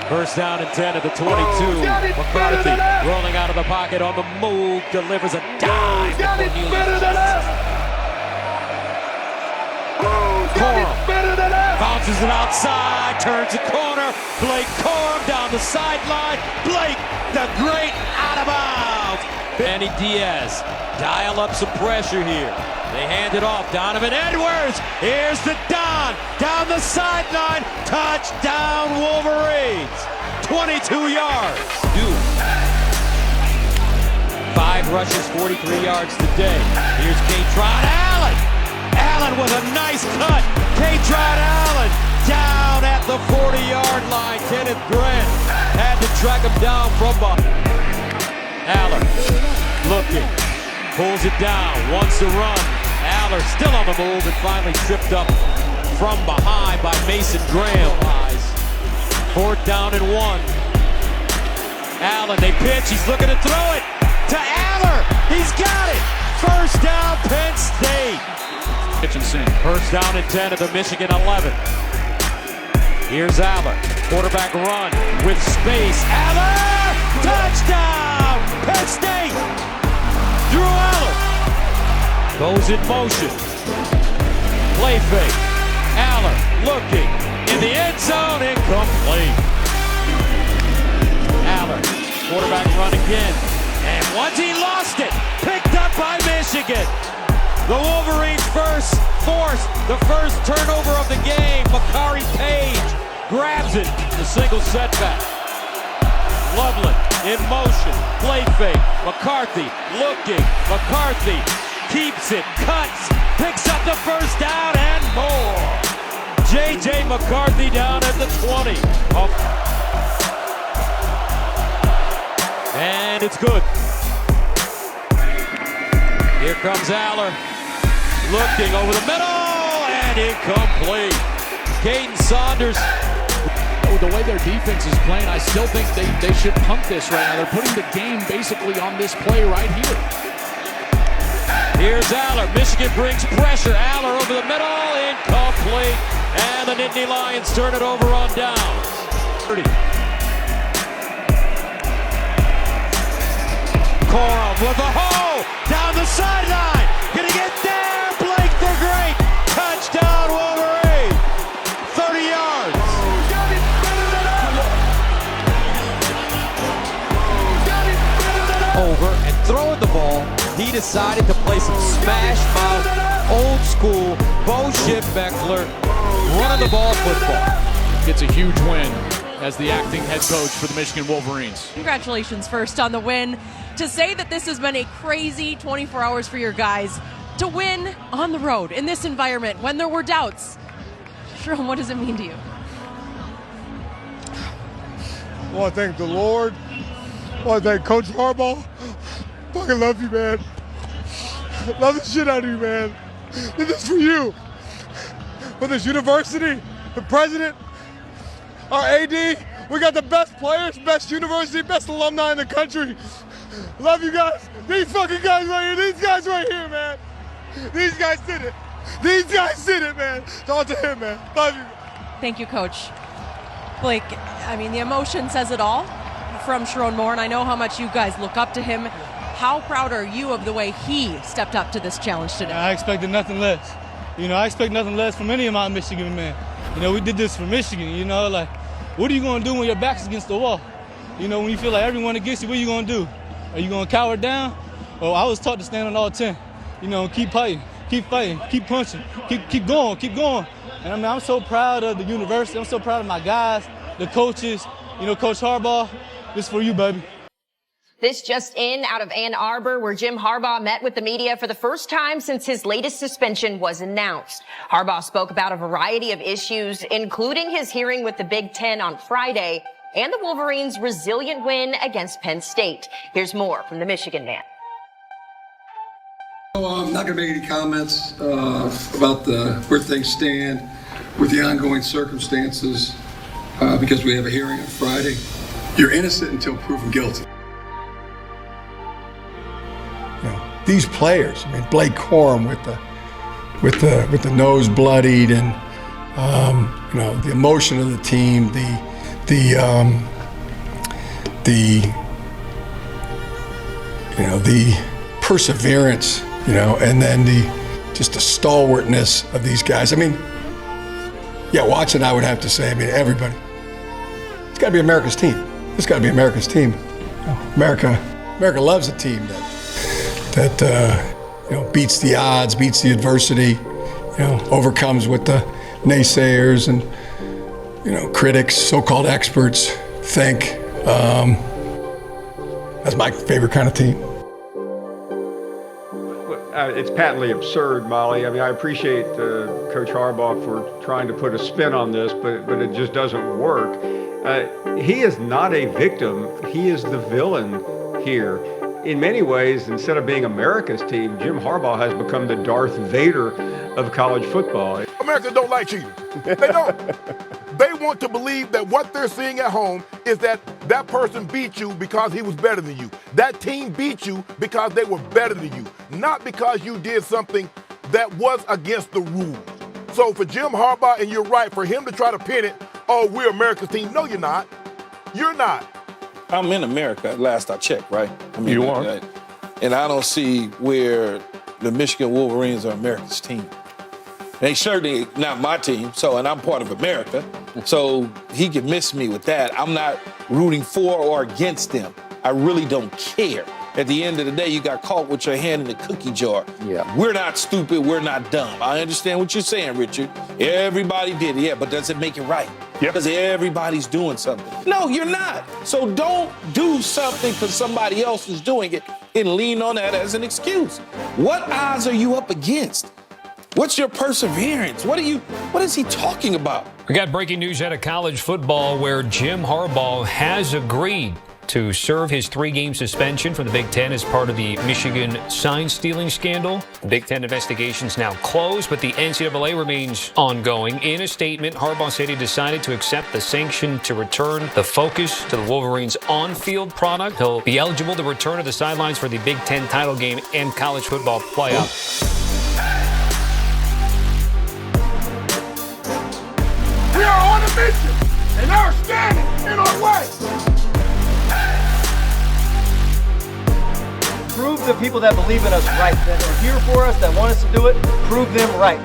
First down and 10 at the 22. McCarthy rolling out of the pocket on the move. Delivers a dive. Got it better than us? Bounces it outside, turns the corner. Blake Corum down the sideline. Blake, the great, out of bounds. Manny Diaz, dial up some pressure here. They hand it off. Donovan Edwards. Here's the Don. Down the sideline. Touchdown, Wolverines. 22 yards. Dude. 5 rushes, 43 yards today. Here's Kaytron Allen. Allen with a nice cut. Kaytron Allen down at the 40-yard line. Kenneth Grant had to track him down from behind. Allen looking. Pulls it down. Wants to run. Aller still on the move and finally tripped up from behind by Mason Graham. 4th down and 1. Allen, they pitch. He's looking to throw it to Aller. He's got it. 1st down, Penn State. Kitchen sink. 1st down and 10 at the Michigan 11. Here's Aller. Quarterback run with space. Aller! Touchdown! Penn State! Drew Aller goes in motion. Play fake. Aller looking in the end zone. Incomplete. Aller. Quarterback run again. And once he lost it, picked up by Michigan. The Wolverines forced the first turnover of the game. Makari Page grabs it. The single setback. Loveland in motion. Play fake. McCarthy looking. McCarthy keeps it. Cuts. Picks up the 1st down and more. J.J. McCarthy down at the 20. Oh. And it's good. Here comes Aller. Looking over the middle and incomplete. Caden Saunders. The way their defense is playing, I still think they should punt this right now. They're putting the game basically on this play right here. Here's Aller. Michigan brings pressure. Aller over the middle. Incomplete. And the Nittany Lions turn it over on downs. 30. Corum with a hole. Down the sideline. Gonna get there. Blake the Great. Touchdown, Wolverine. 30 yards. Over and throwing the ball. He decided to play some smash mouth, old school, Bo Schembechler, running the ball football. Gets a huge win as the acting head coach for the Michigan Wolverines. Congratulations first on the win. To say that this has been a crazy 24 hours for your guys, to win on the road in this environment when there were doubts. Sharon, what does it mean to you? I want to thank the Lord. I want to thank Coach Harbaugh. Fucking love you, man. Love the shit out of you, man. This is for you. For this university, the president, our AD, we got the best players, best university, best alumni in the country. Love you guys. These fucking guys right here. These guys right here, man. These guys did it. These guys did it, man. Talk to him, man. Love you. Thank you, Coach. Blake, I mean, the emotion says it all from Sharon Moore, and I know how much you guys look up to him. How proud are you of the way he stepped up to this challenge today? I expected nothing less. I expect nothing less from any of my Michigan men. We did this for Michigan, like, what are you going to do when your back's against the wall? When you feel like everyone against you, what are you going to do? Are you going to cower down? Well, I was taught to stand on all 10. Keep fighting, keep punching, keep going. And I'm so proud of the university. I'm so proud of my guys, the coaches. Coach Harbaugh, this is for you, baby. This just in out of Ann Arbor, where Jim Harbaugh met with the media for the first time since his latest suspension was announced. Harbaugh spoke about a variety of issues, including his hearing with the Big Ten on Friday and the Wolverines' resilient win against Penn State. Here's more from the Michigan man. I'm not going to make any comments about where things stand with the ongoing circumstances because we have a hearing on Friday. You're innocent until proven guilty. These players, Blake Corum with the nose bloodied, and the emotion of the team, the perseverance, and then the stalwartness of these guys. Yeah, watching, I would have to say, I mean, everybody. It's got to be America's team. It's got to be America's team. America loves a team that beats the odds, beats the adversity, overcomes what the naysayers and critics, so-called experts think. That's my favorite kind of team. It's patently absurd, Molly. I mean, I appreciate Coach Harbaugh for trying to put a spin on this, but it just doesn't work. He is not a victim. He is the villain here. In many ways, instead of being America's team, Jim Harbaugh has become the Darth Vader of college football. Americans don't like cheating. They don't. They want to believe that what they're seeing at home is that person beat you because he was better than you. That team beat you because they were better than you, not because you did something that was against the rules. So for Jim Harbaugh, and you're right, for him to try to pin it, oh, we're America's team. No, you're not. You're not. I'm in America at last I checked, right? I mean, You are. And I don't see where the Michigan Wolverines are America's team. They certainly not my team, and I'm part of America, so he can miss me with that. I'm not rooting for or against them. I really don't care. At the end of the day, you got caught with your hand in the cookie jar. Yeah. We're not stupid, we're not dumb. I understand what you're saying, Richard. Everybody did it, yeah, but does it make it right? Because everybody's doing something. No, you're not. So don't do something because somebody else is doing it and lean on that as an excuse. What odds are you up against? What's your perseverance? What is he talking about? We got breaking news out of college football where Jim Harbaugh has agreed to serve his 3-game suspension from the Big Ten as part of the Michigan sign-stealing scandal. The Big Ten investigation's now closed, but the NCAA remains ongoing. In a statement, Harbaugh said he decided to accept the sanction to return the focus to the Wolverines' on-field product. He'll be eligible to return to the sidelines for the Big Ten title game and college football playoff. We are on a mission, and they're standing in our way. Prove the people that believe in us right, that are here for us, that want us to do it, prove them right.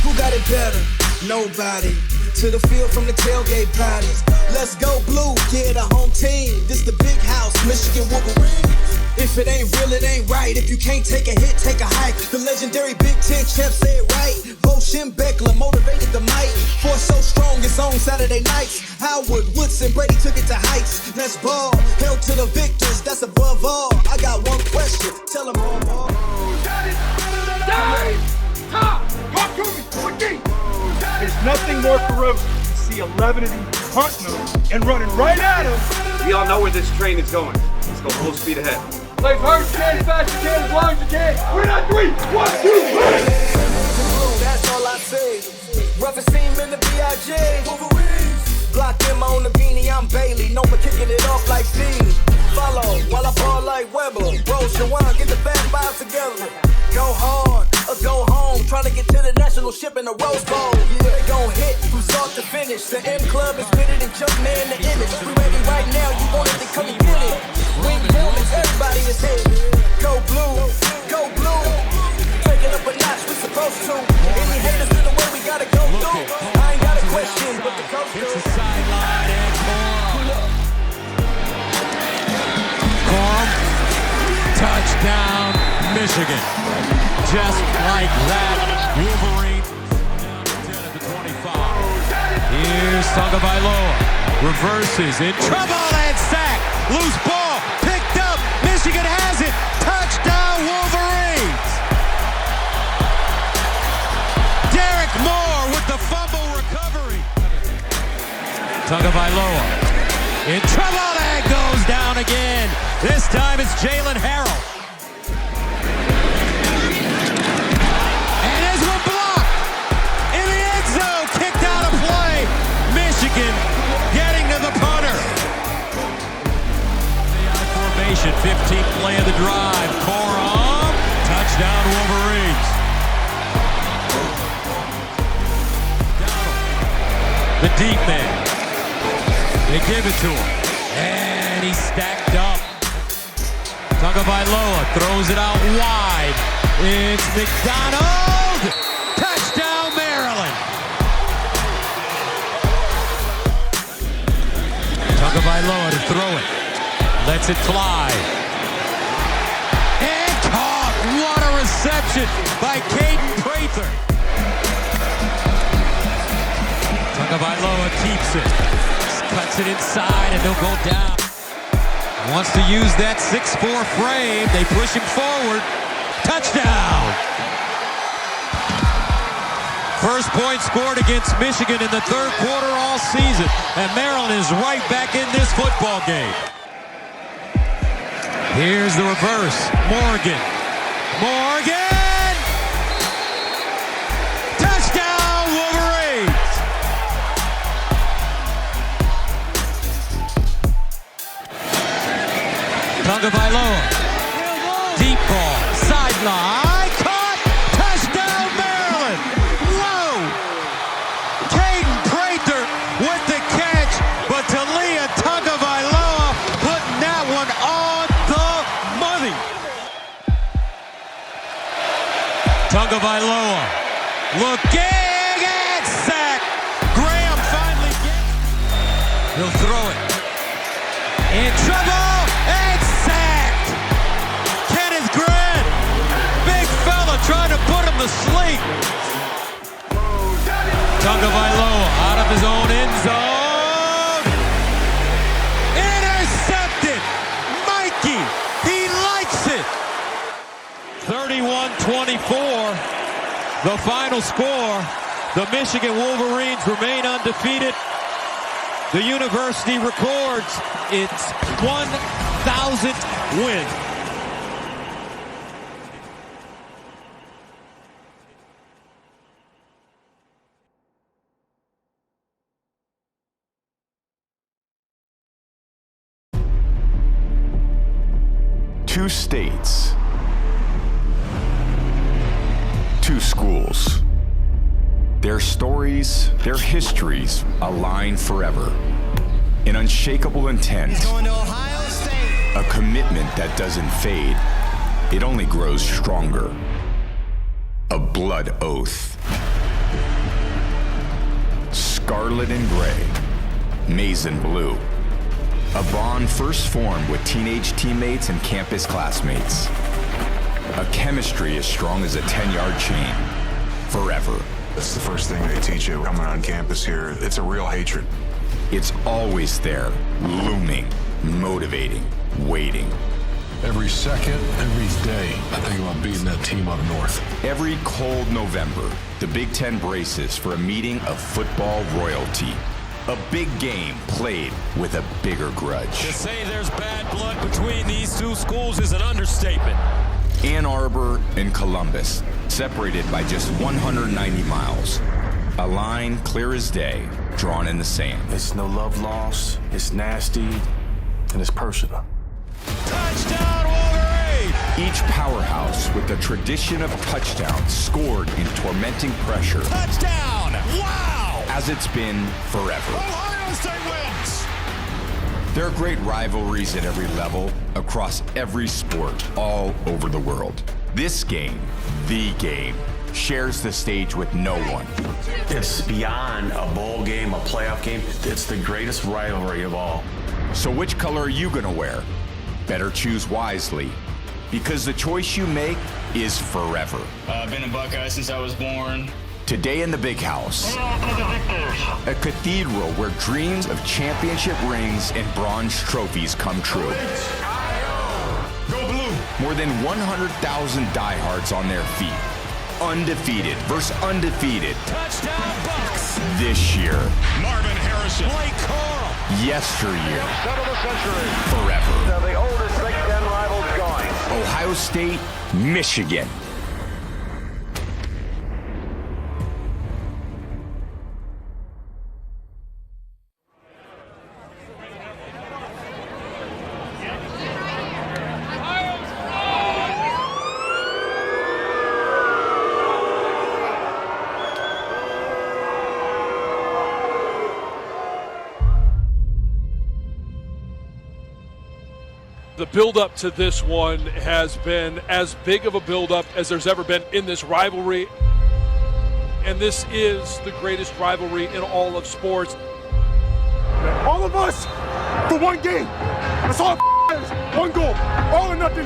Who got it better? Nobody. To the field from the tailgate parties. Let's go blue, yeah, the home team. This the big house, Michigan Wolverines. If it ain't real, it ain't right. If you can't take a hit, take a hike. The legendary Big Ten champ said right. Bo Schembechler motivated the might. Force so strong, it's on Saturday nights. Howard, Woodson, Brady took it to heights. Let's ball, held to the victors, that's above all. I got one question, tell them all. Talk to me, quick. There's nothing more ferocious to see 11 of these punt moves and running right at him. We all know where this train is going. Let's go full speed ahead. Play hard as you can, as fast as you can, as long as you can. We're not 3, 1, 2, 3. That's all I say. Roughest team in the B.I.J. Wolverines. Block them on the beanie, I'm Bailey. No more kicking it off like Dean. Follow while I ball like Weber. Bro, Shawan, get the bad vibes together. Go hard or go home. Trying to get to the national ship in the Rose Bowl. Yeah, they gon' hit from start to finish. The M Club is fitted and jump man the image. We ready right now, you want it to come and get it. Wing helmets, everybody is hit. Go blue, go blue. Taking up a notch, we supposed to. Any haters in the way, we gotta go through. I ain't got a question, but the coach do. It's a sideline and Corum. Touchdown, Michigan. Just like that, Wolverine down to 10 at the 25. Here's Tagovailoa. Reverses, in trouble and sack. Loose ball, picked up. Michigan has it. Touchdown, Wolverines. Derek Moore with the fumble recovery. Tagovailoa in trouble and goes down again. This time it's Jalen Harrell. And this one blocked in the end zone. Kicked out of play. Michigan getting to the punter. Formation, 15th play of the drive. Corum, touchdown Wolverines. The deep man. They give it to him. And he's stacked up. Tagovailoa throws it out wide. It's McDonald. Touchdown Maryland. Tagovailoa to throw it. Lets it fly. And caught. What a reception by Caden Prather. Tagovailoa keeps it. Cuts it inside and he'll go down. Wants to use that 6'4 frame. They push him forward. Touchdown! First point scored against Michigan in the third quarter all season. And Maryland is right back in this football game. Here's the reverse. Morgan. Touchdown, Wolverines! Tagovailoa. Deep ball. Sideline. Caught. Touchdown, Maryland. Whoa. Caden Prather with the catch, but Talia Tagovailoa putting that one on the money. Tagovailoa looking at sack. Graham finally gets it. He'll throw it. In trouble and sacked. Kenneth Grant, big fella trying to put him to sleep. Tagovailoa out of his own end zone. Intercepted. Mikey, he likes it. 31-24, the final score. The Michigan Wolverines remain undefeated. The university records its 1,000th win. Two states, two schools. Their stories, their histories align forever. An unshakable intent, a commitment that doesn't fade. It only grows stronger. A blood oath. Scarlet and gray, maize and blue. A bond first formed with teenage teammates and campus classmates. A chemistry as strong as a 10-yard chain. Forever. That's the first thing they teach you coming on campus here. It's a real hatred. It's always there, looming, motivating, waiting. Every second, every day, I think about beating that team up north. Every cold November, the Big Ten braces for a meeting of football royalty. A big game played with a bigger grudge. To say there's bad blood between these two schools is an understatement. Ann Arbor and Columbus, separated by just 190 miles. A line clear as day, drawn in the sand. It's no love lost, it's nasty, and it's personal. Touchdown, Wolverine! Each powerhouse with the tradition of touchdowns scored in tormenting pressure. Touchdown! Wow! As it's been forever. Ohio State wins! There are great rivalries at every level, across every sport, all over the world. This game, the game, shares the stage with no one. It's beyond a bowl game, a playoff game. It's the greatest rivalry of all. So which color are you gonna wear? Better choose wisely, because the choice you make is forever. I've been a Buckeye since I was born. Today in the Big House, a cathedral where dreams of championship rings and bronze trophies come true. Go blue! More than 100,000 diehards on their feet. Undefeated versus undefeated. Touchdown Bucks! This year. Marvin Harrison. Blake Coral. Yesteryear. Set of the century. Forever. Now the oldest Big Ten rivals going. Ohio State, Michigan. The build-up to this one has been as big of a build-up as there's ever been in this rivalry. And this is the greatest rivalry in all of sports. man. All of us for one game. That's all it is. One goal. All or nothing.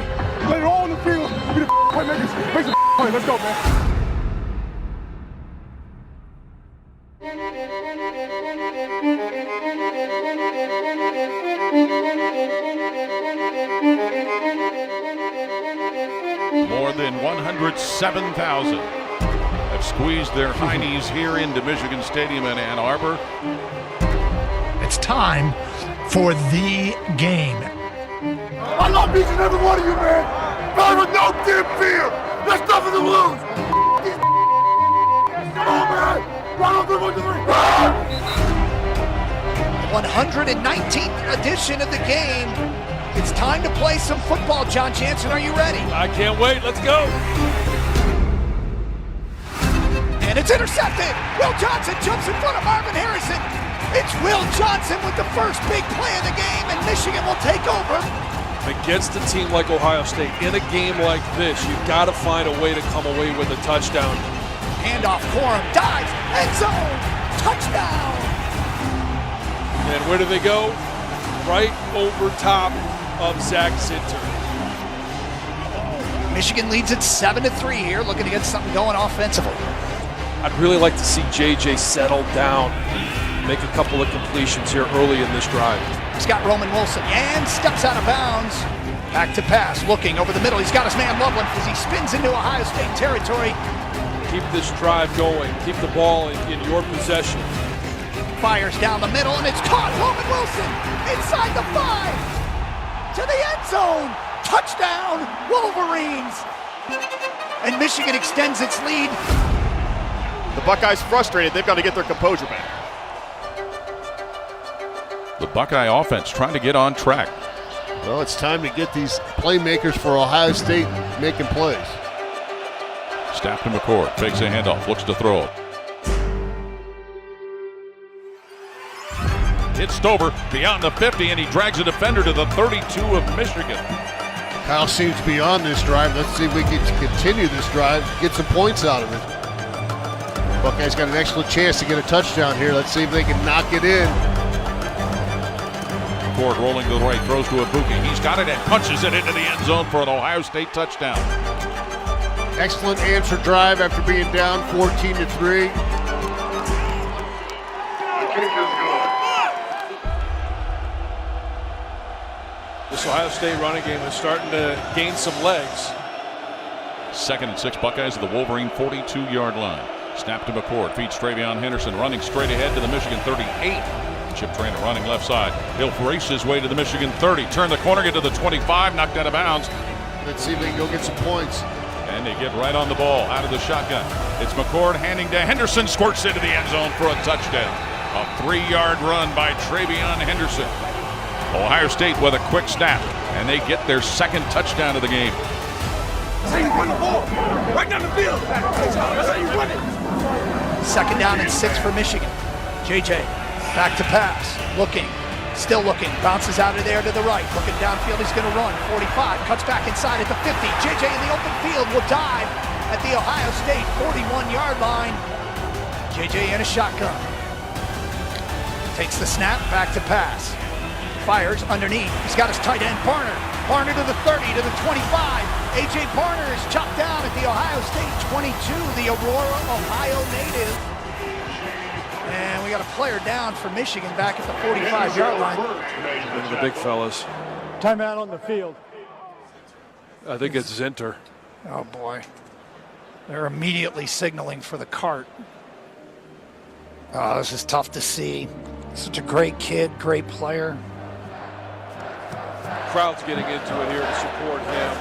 Let it all on the field. Be the playmakers. Make some play. Let's go, man. More than 107,000 have squeezed their heinies here into Michigan Stadium in Ann Arbor. It's time for the game. I love each and every one of you, man. Play with no damn fear. There's nothing to lose. Come on, man. 1, 2, 3, 119th edition of the game. It's time to play some football. John Jansen, are you ready? I can't wait. Let's go. And it's intercepted. Will Johnson jumps in front of Marvin Harrison. It's Will Johnson with the first big play of the game, and Michigan will take over. Against a team like Ohio State, in a game like this, you've got to find a way to come away with a touchdown. Handoff, Corum dives, end zone, touchdown. And where do they go? Right over top of Zach Zinter. Michigan leads it 7-3 here, looking to get something going offensively. I'd really like to see JJ settle down, make a couple of completions here early in this drive. He's got Roman Wilson and steps out of bounds. Back to pass, looking over the middle. He's got his man Loveland as he spins into Ohio State territory. Keep this drive going. Keep the ball in your possession. Fires down the middle, and it's caught. Roman Wilson inside the 5 to the end zone. Touchdown, Wolverines. And Michigan extends its lead. The Buckeyes frustrated. They've got to get their composure back. The Buckeye offense trying to get on track. Well, it's time to get these playmakers for Ohio State making plays. Snap to McCord, fakes a handoff, looks to throw it. Hits Stover beyond the 50, and he drags a defender to the 32 of Michigan. Kyle seems to be on this drive. Let's see if we can continue this drive, get some points out of it. Buckeyes got an excellent chance to get a touchdown here. Let's see if they can knock it in. Ford rolling to the right, throws to Ibuki. He's got it and punches it into the end zone for an Ohio State touchdown. Excellent answer drive after being down 14-3. This Ohio State running game is starting to gain some legs. 2nd and 6, Buckeyes at the Wolverine 42-yard line. Snap to McCord, feeds Travion Henderson, running straight ahead to the Michigan 38. Chip Traynor running left side. He'll race his way to the Michigan 30. Turn the corner, get to the 25, knocked out of bounds. Let's see if they can go get some points. And they get right on the ball, out of the shotgun. It's McCord handing to Henderson, squirts into the end zone for a touchdown. A 3-yard run by Travion Henderson. Ohio State with a quick snap, and they get their 2nd touchdown of the game. Right down the field. That's how you run it. 2nd down and 6 for Michigan. JJ back to pass, looking, still looking, bounces out of there to the right, looking downfield, he's going to run, 45, cuts back inside at the 50, JJ in the open field will dive at the Ohio State 41-yard line. JJ in a shotgun, takes the snap, back to pass, fires underneath, he's got his tight end Barner to the 30, to the 25, A.J. Barner is chopped down at the Ohio State 22, the Aurora, Ohio native. And we got a player down for Michigan back at the 45-yard line. The big fellas. Timeout on the field. I think it's Zinter. Oh, boy. They're immediately signaling for the cart. Oh, this is tough to see. Such a great kid, great player. Crowd's getting into it here to support him.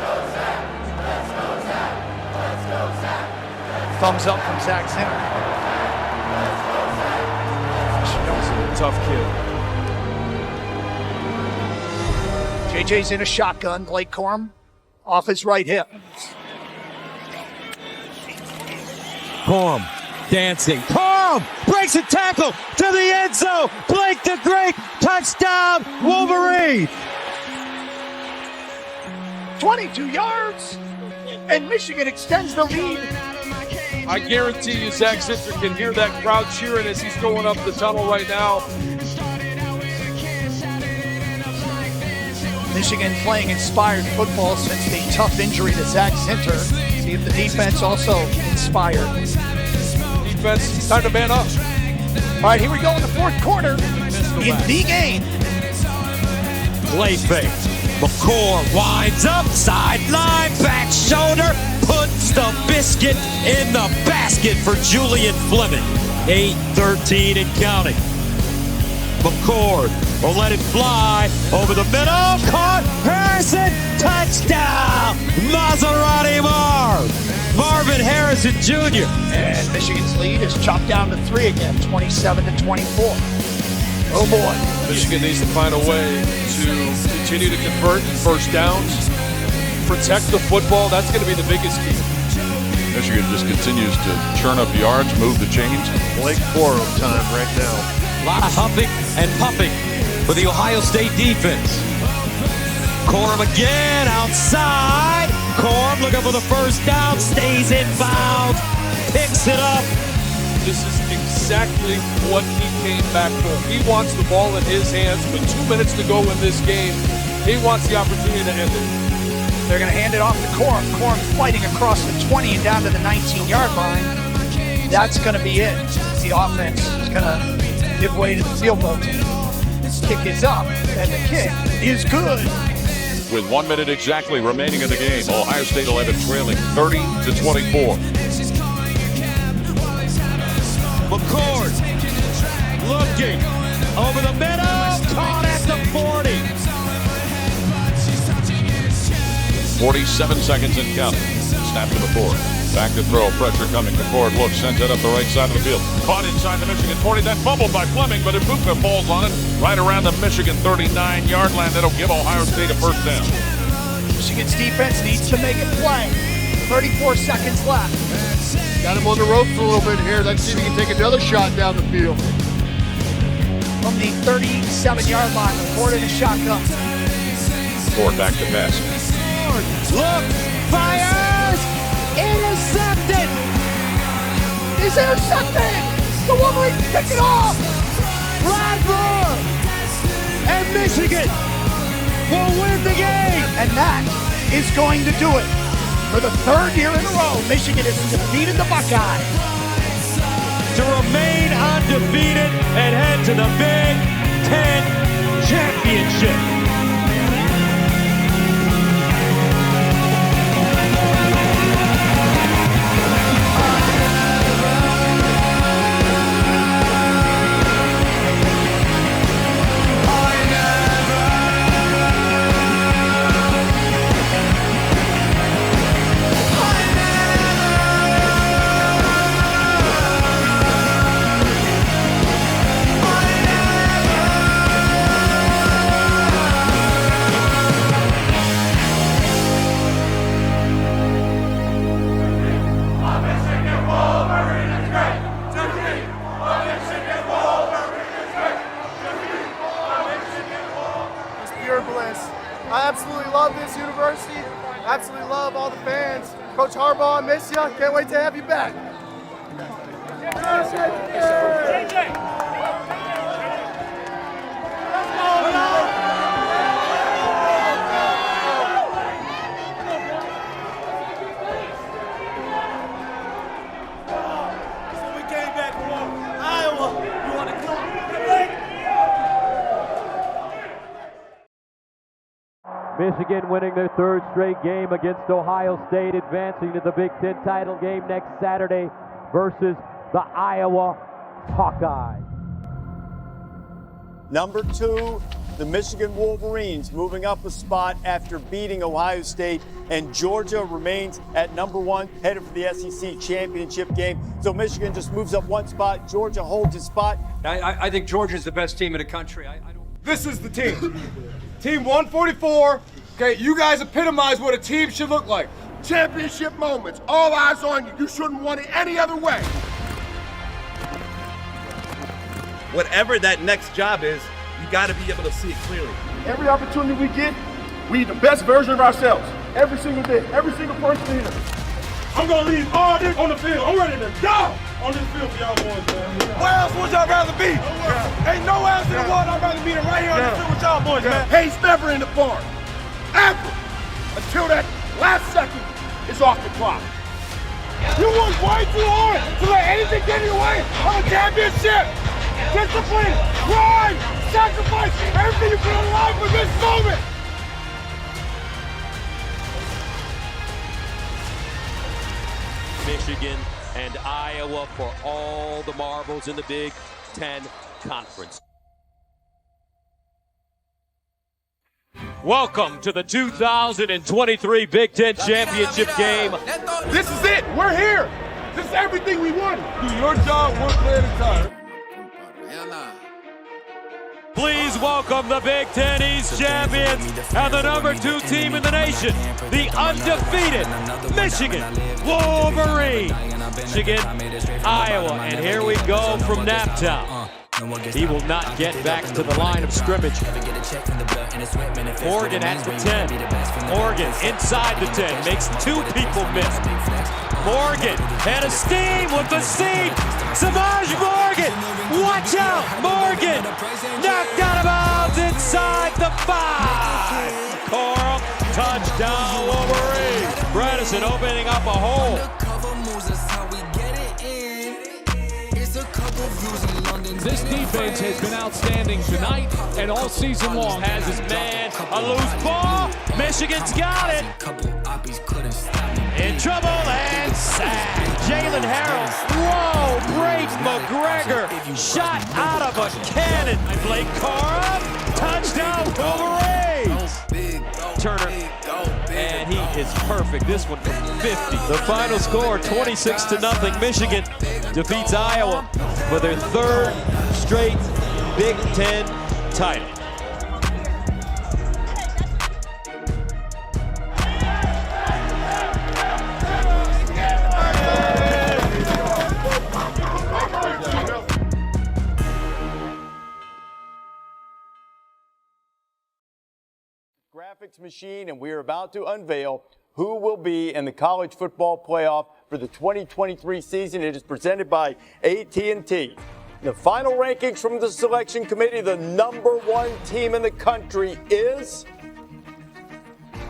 Thumbs up from Zach Zinter. Tough kid. JJ's in a shotgun. Blake Corum off his right hip. Corum dancing. Corum breaks a tackle to the end zone. Blake the Great, touchdown, Wolverine. 22 yards, and Michigan extends the lead. I guarantee you Zach Zinter can hear that crowd cheering as he's going up the tunnel right now. Michigan playing inspired football since the tough injury to Zach Zinter. See if the defense also inspired. Defense, time to man up. All right, here we go in the fourth quarter. In the game. Play fake. McCord winds up, sideline, back shoulder, puts the biscuit in the basket for Julian Fleming. 8-13 and counting. McCord will let it fly over the middle. Caught. Harrison. Touchdown. Maserati Marvin Harrison Jr. And Michigan's lead is chopped down to 3 again, 27-24. Oh boy. Michigan needs to find a way to continue to convert first downs, protect the football. That's going to be the biggest key. Michigan just continues to churn up yards, move the chains. Blake Corum time right now. A lot of huffing and puffing for the Ohio State defense. Corum again outside. Corum looking for the first down, stays in bounds, picks it up. This is exactly what he came back for. He wants the ball in his hands with 2 minutes to go in this game. He wants the opportunity to end it. They're going to hand it off to Corum. Corum fighting across the 20 and down to the 19-yard line. That's going to be it. The offense is going to give way to the field goal team. This kick is up, and the kick is good. With 1 minute exactly remaining in the game, Ohio State will have it trailing 30-24. McCord looking over the middle, caught at the 40. 47 seconds and counting. Snap to McCord. Back to throw. Pressure coming. McCord looks, sends it up the right side of the field. Caught inside the Michigan 40. Then fumbled by Fleming, but Ibuka falls on it right around the Michigan 39-yard line. That'll give Ohio State a first down. Michigan's defense needs to make it play. 34 seconds left. Got him on the ropes a little bit here. Let's see if he can take another shot down the field. From the 37-yard line, McCord in a shotgun. McCord back to pass. Look, fires, intercepted. He's intercepted. The Wolverines pick it off. Radford and Michigan will win the game. And that is going to do it. For the third year in a row, Michigan has defeated the Buckeyes. To remain undefeated and head to the Big Ten Championship. I absolutely love this university. Absolutely love all the fans. Coach Harbaugh, I miss you. Can't wait to have you back. Michigan winning their third straight game against Ohio State, advancing to the Big Ten title game next Saturday versus the Iowa Hawkeyes. Number 2, the Michigan Wolverines moving up a spot after beating Ohio State, and Georgia remains at number 1, headed for the SEC championship game. So Michigan just moves up one spot. Georgia holds his spot. I think Georgia's the best team in the country. This is the team. Team 144. Okay, you guys epitomize what a team should look like. Championship moments. All eyes on you. You shouldn't want it any other way. Whatever that next job is, you got to be able to see it clearly. Every opportunity we get, we need the best version of ourselves. Every single day, every single person here. I'm going to leave all this on the field. I'm ready to go on this field for y'all boys, man. Where else would y'all rather be? Ain't nowhere else in the world I'd rather be than right here on this field with y'all boys, man. Hate's never in the farm. ever, until that last second is off the clock. You work way too hard to let anything get in your way of a championship. Discipline, grind, sacrifice, everything you put on the line for this moment. Michigan and Iowa for all the marbles in the Big Ten Conference. Welcome to the 2023 Big Ten Championship game. This is it. We're here. This is everything we wanted. Do your job one play at a time. Please welcome the Big Ten East champions and the #2 team in the nation, the undefeated Michigan Wolverines. Michigan, Iowa, and here we go from Naptown. He will not get back to the line of scrimmage. Morgan at the 10. Morgan inside the 10, makes two people miss. Morgan head of steam with the seam. Samaj Morgan, watch out, Morgan, knocked out of bounds inside the 5. Corum, touchdown Wolverines. Bredesen opening up a hole. This defense has been outstanding tonight and all season long. Has his man, a loose ball. Michigan's got it. In trouble and sack. Jalen Harrell. Whoa, Braden McGregor. Shot out of a cannon. Blake Corum. Touchdown Wolverines. Turner. And he is perfect. This one from 50. The final score, 26-0. Michigan defeats Iowa for their third straight Big Ten title. Graphics machine, and we are about to unveil who will be in the college football playoff for the 2023 season. It is presented by AT&T. The final rankings from the selection committee, the #1 team in the country is,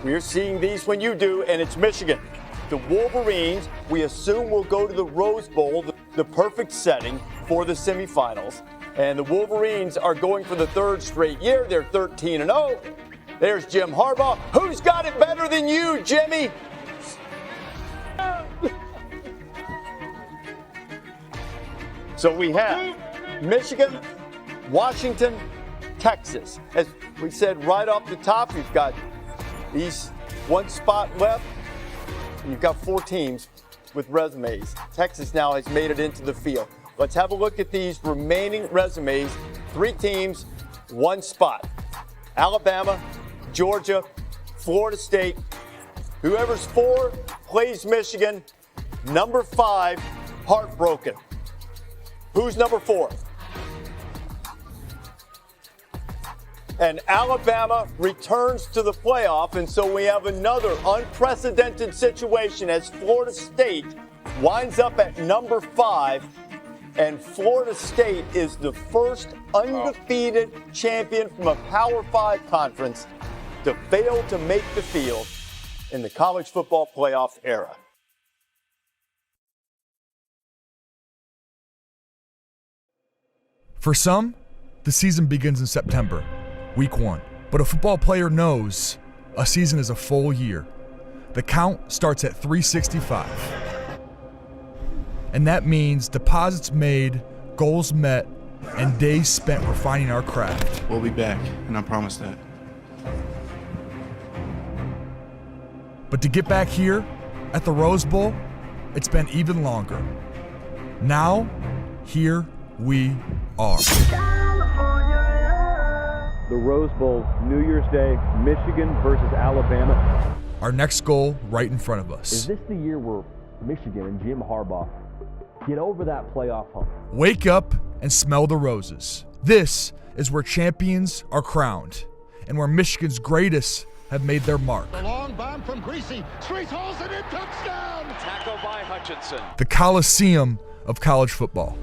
we're seeing these when you do, and it's Michigan. The Wolverines, we assume, will go to the Rose Bowl, the perfect setting for the semifinals. And the Wolverines are going for the third straight year. They're 13-0. There's Jim Harbaugh. Who's got it better than you, Jimmy? So we have Michigan, Washington, Texas. As we said right off the top, you've got these one spot left, and you've got 4 teams with resumes. Texas now has made it into the field. Let's have a look at these remaining resumes. 3 teams, 1 spot. Alabama, Georgia, Florida State. Whoever's 4 plays Michigan. #5, heartbroken. Who's #4? And Alabama returns to the playoff, and so we have another unprecedented situation as Florida State winds up at #5, and Florida State is the first undefeated champion from a Power 5 conference to fail to make the field in the college football playoff era. For some, the season begins in September, week 1. But a football player knows a season is a full year. The count starts at 365. And that means deposits made, goals met, and days spent refining our craft. We'll be back, and I promise that. But to get back here, at the Rose Bowl, it's been even longer. Now, here we are. The Rose Bowl, New Year's Day, Michigan versus Alabama. Our next goal right in front of us. Is this the year where Michigan and Jim Harbaugh get over that playoff hump? Wake up and smell the roses. This is where champions are crowned and where Michigan's greatest have made their mark. The long bomb from Greasy. Streets holds it in, touchdown! Tackle by Hutchinson. The Coliseum of college football.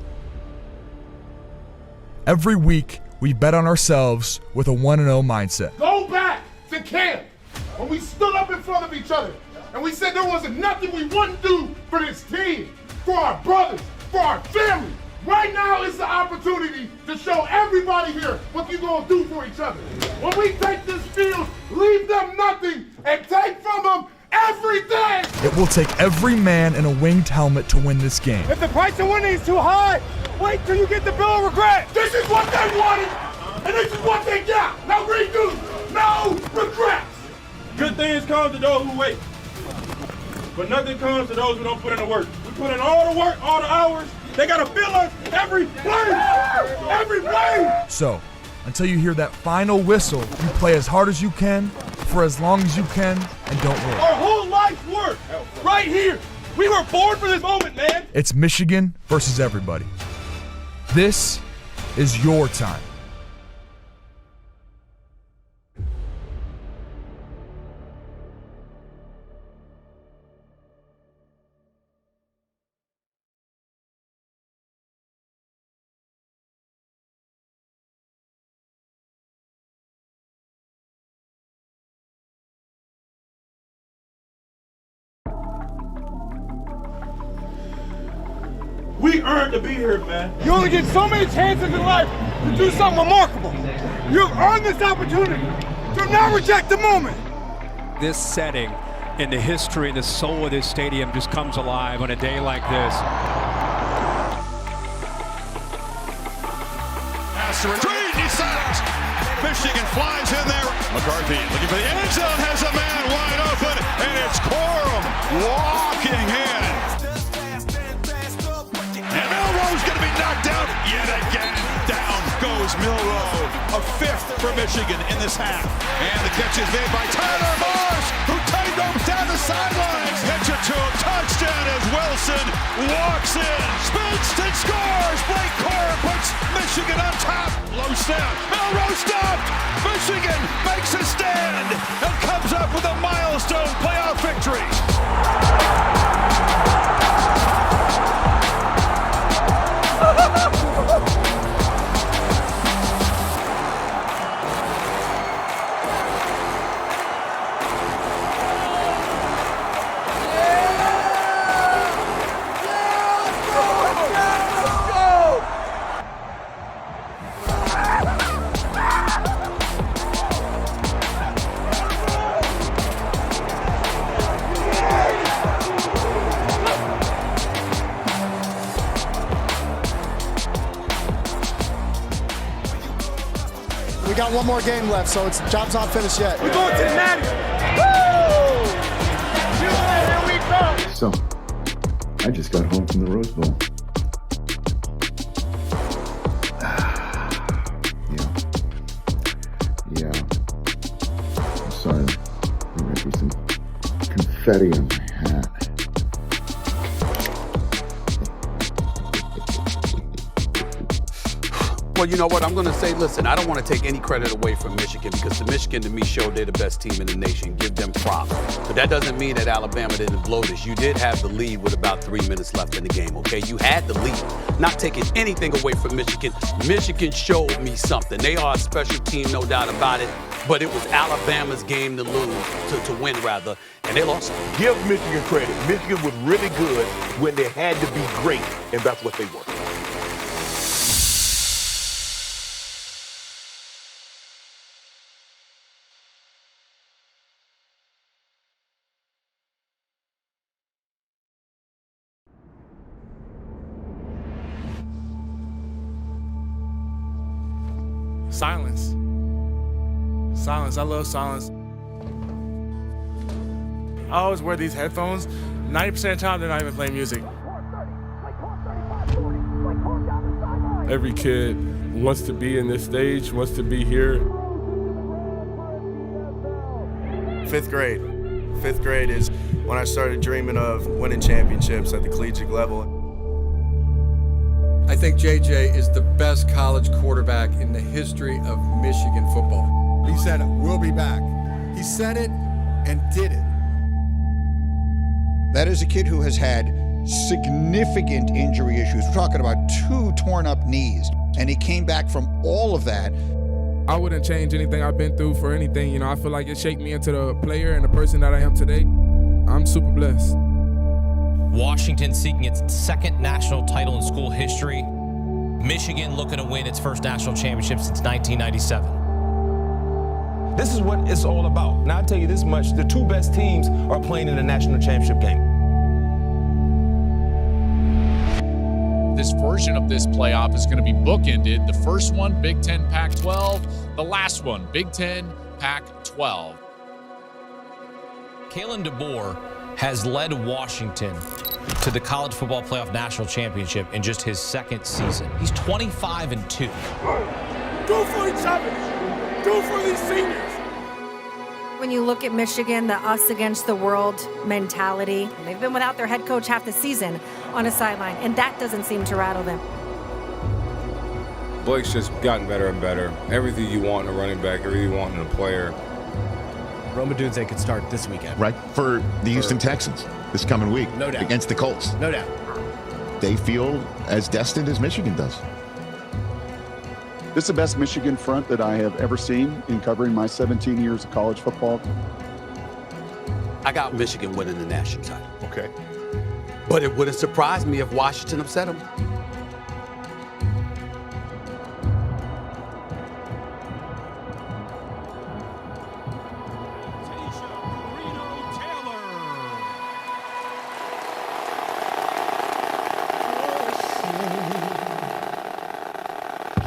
Every week, we bet on ourselves with a 1-0 mindset. Go back to camp. when we stood up in front of each other and we said there wasn't nothing we wouldn't do for this team, for our brothers, for our family. Right now is the opportunity to show everybody here what you're going to do for each other. When we take this field, leave them nothing and take from them everything. It will take every man in a winged helmet to win this game. If the price of winning is too high, wait till you get the bill of regret. This is what they wanted, and this is what they got. No redos, no regrets. Good things come to those who wait, but nothing comes to those who don't put in the work. We put in all the work, all the hours. They gotta feel us every play. So, until you hear that final whistle, you play as hard as you can, for as long as you can, and don't worry. Our whole life's work, right here. We were born for this moment, man. It's Michigan versus everybody. This is your time. We earned to be here, man. You only get so many chances in life to do something remarkable. You've earned this opportunity. Do not reject the moment. This setting in the history and the soul of this stadium just comes alive on a day like this. He's sacked. Michigan flies in there. McCarthy looking for the end zone, has a man wide open, and it's Corum walking in. And Milroe's going to be knocked down yet again. Down goes Milroe. A fifth for Michigan in this half. And the catch is made by Tyler Morse, who tight-ropes down the sidelines. Pitch it to him. Touchdown as Wilson walks in. Spins and scores. Blake Corum puts Michigan on top. Low snap. Milroe stopped. Michigan makes a stand and comes up with a milestone playoff victory. We got one more game left, so it's job's not finished yet. We're going to the Natty. Woo! Here we go. So, I just got home from the Rose Bowl. Yeah. I'm sorry. There might be some confetti on my hat. Well, you know what? I'm going to say, listen, I don't want to take any credit away from Michigan because the Michigan, to me, showed they're the best team in the nation. Give them props. But that doesn't mean that Alabama didn't blow this. You did have the lead with about 3 minutes left in the game, okay? You had the lead. Not taking anything away from Michigan. Michigan showed me something. They are a special team, no doubt about it. But it was Alabama's game to lose, to win, rather, and they lost. Give Michigan credit. Michigan was really good when they had to be great, and that's what they were. Silence. Silence. I love silence. I always wear these headphones. 90% of the time, they're not even playing music. Every kid wants to be in this stage, wants to be here. Fifth grade. Fifth grade is when I started dreaming of winning championships at the collegiate level. I think JJ is the best college quarterback in the history of Michigan football. He said, "We'll be back." He said it and did it. That is a kid who has had significant injury issues. We're talking about 2 torn up knees, and he came back from all of that I wouldn't change anything I've been through for anything. You know, I feel like it shaped me into the player and the person that I am today. I'm super blessed. Washington seeking its second national title in school history. Michigan looking to win its first national championship since 1997. This is what it's all about. Now, I'll tell you this much. The two best teams are playing in the national championship game. This version of this playoff is going to be bookended. The first one, Big Ten Pac-12. The last one, Big Ten Pac-12. Kalen DeBoer has led Washington to the college football playoff national championship in just his second season. He's 25-2. Go for each other. Go for these seniors. When you look at Michigan, the us against the world mentality, they've been without their head coach half the season on a sideline, and that doesn't seem to rattle them. Blake's just gotten better and better. Everything you want in a running back, everything you want in a player. Rome Odunze could start this weekend. Right, for the Houston Texans this coming week. No doubt. Against the Colts. No doubt. They feel as destined as Michigan does. This is the best Michigan front that I have ever seen in covering my 17 years of college football. I got Michigan winning the national title. Okay. But it would have surprised me if Washington upset them.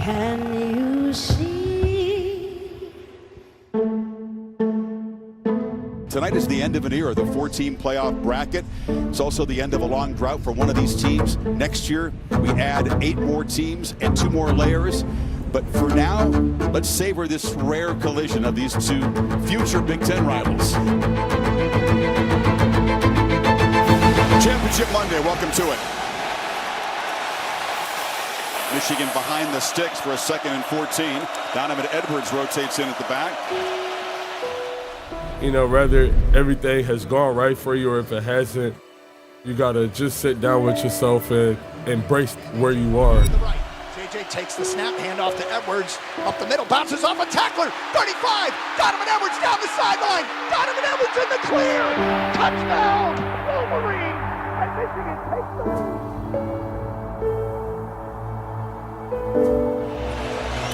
Can you see? Tonight is the end of an era, the 4-team playoff bracket. It's also the end of a long drought for one of these teams. Next year, we add 8 more teams and 2 more layers. But for now, let's savor this rare collision of these two future Big Ten rivals. Championship Monday, welcome to it. Michigan behind the sticks for a 2nd and 14. Donovan Edwards rotates in at the back. You know, whether everything has gone right for you or if it hasn't, you got to just sit down with yourself and embrace where you are. JJ takes the snap, hand off to Edwards, up the middle, bounces off a tackler, 35, Donovan Edwards down the sideline, Donovan Edwards in the clear, touchdown, Wolverine, and Michigan takes the lead.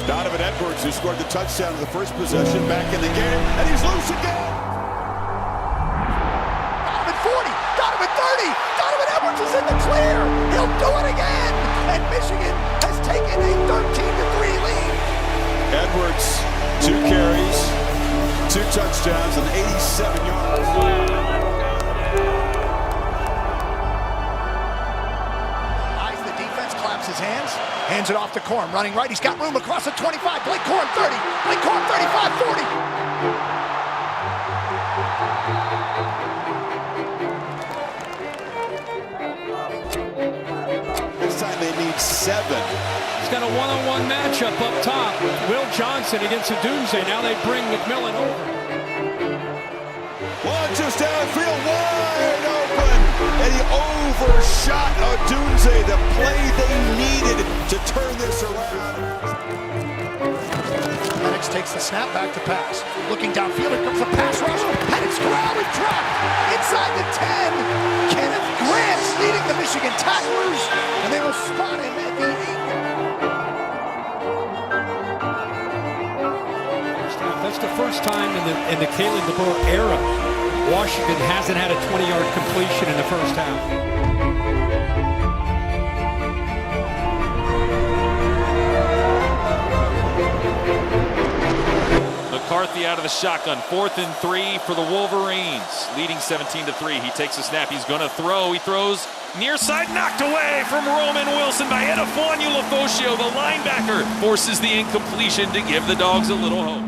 Donovan Edwards, who scored the touchdown in the first possession, back in the game, and he's loose again. Donovan 40, Donovan 30, Donovan Edwards is in the clear, he'll do it again, and Michigan has taken a 13-3 lead. Edwards, 2 carries, 2 touchdowns, and 87 yards. Eyes the defense, claps his hands, hands it off to Corum, running right, he's got room across the 25, Blake Corum 30, Blake Corum 35, 40. This time they need 7. He's got a one-on-one matchup up top. Will Johnson against Odunze. Now they bring McMillan over. Launches downfield wide open, and he overshot Odunze, the play they needed to turn this around. Penix takes the snap, back to pass. Looking downfield, here comes the pass rush. Penix corralled and trapped inside the 10. Kenneth Grant's leading the Michigan tacklers, and they will spot him at the 8. That's the first time in the Kalen DeBoer era Washington hasn't had a 20-yard completion in the first half. McCarthy out of the shotgun. 4th and 3 for the Wolverines. Leading 17-3. He takes a snap. He's going to throw. He throws near side. Knocked away from Roman Wilson by Edefonyu Lefosio. The linebacker forces the incompletion to give the Dogs a little hope.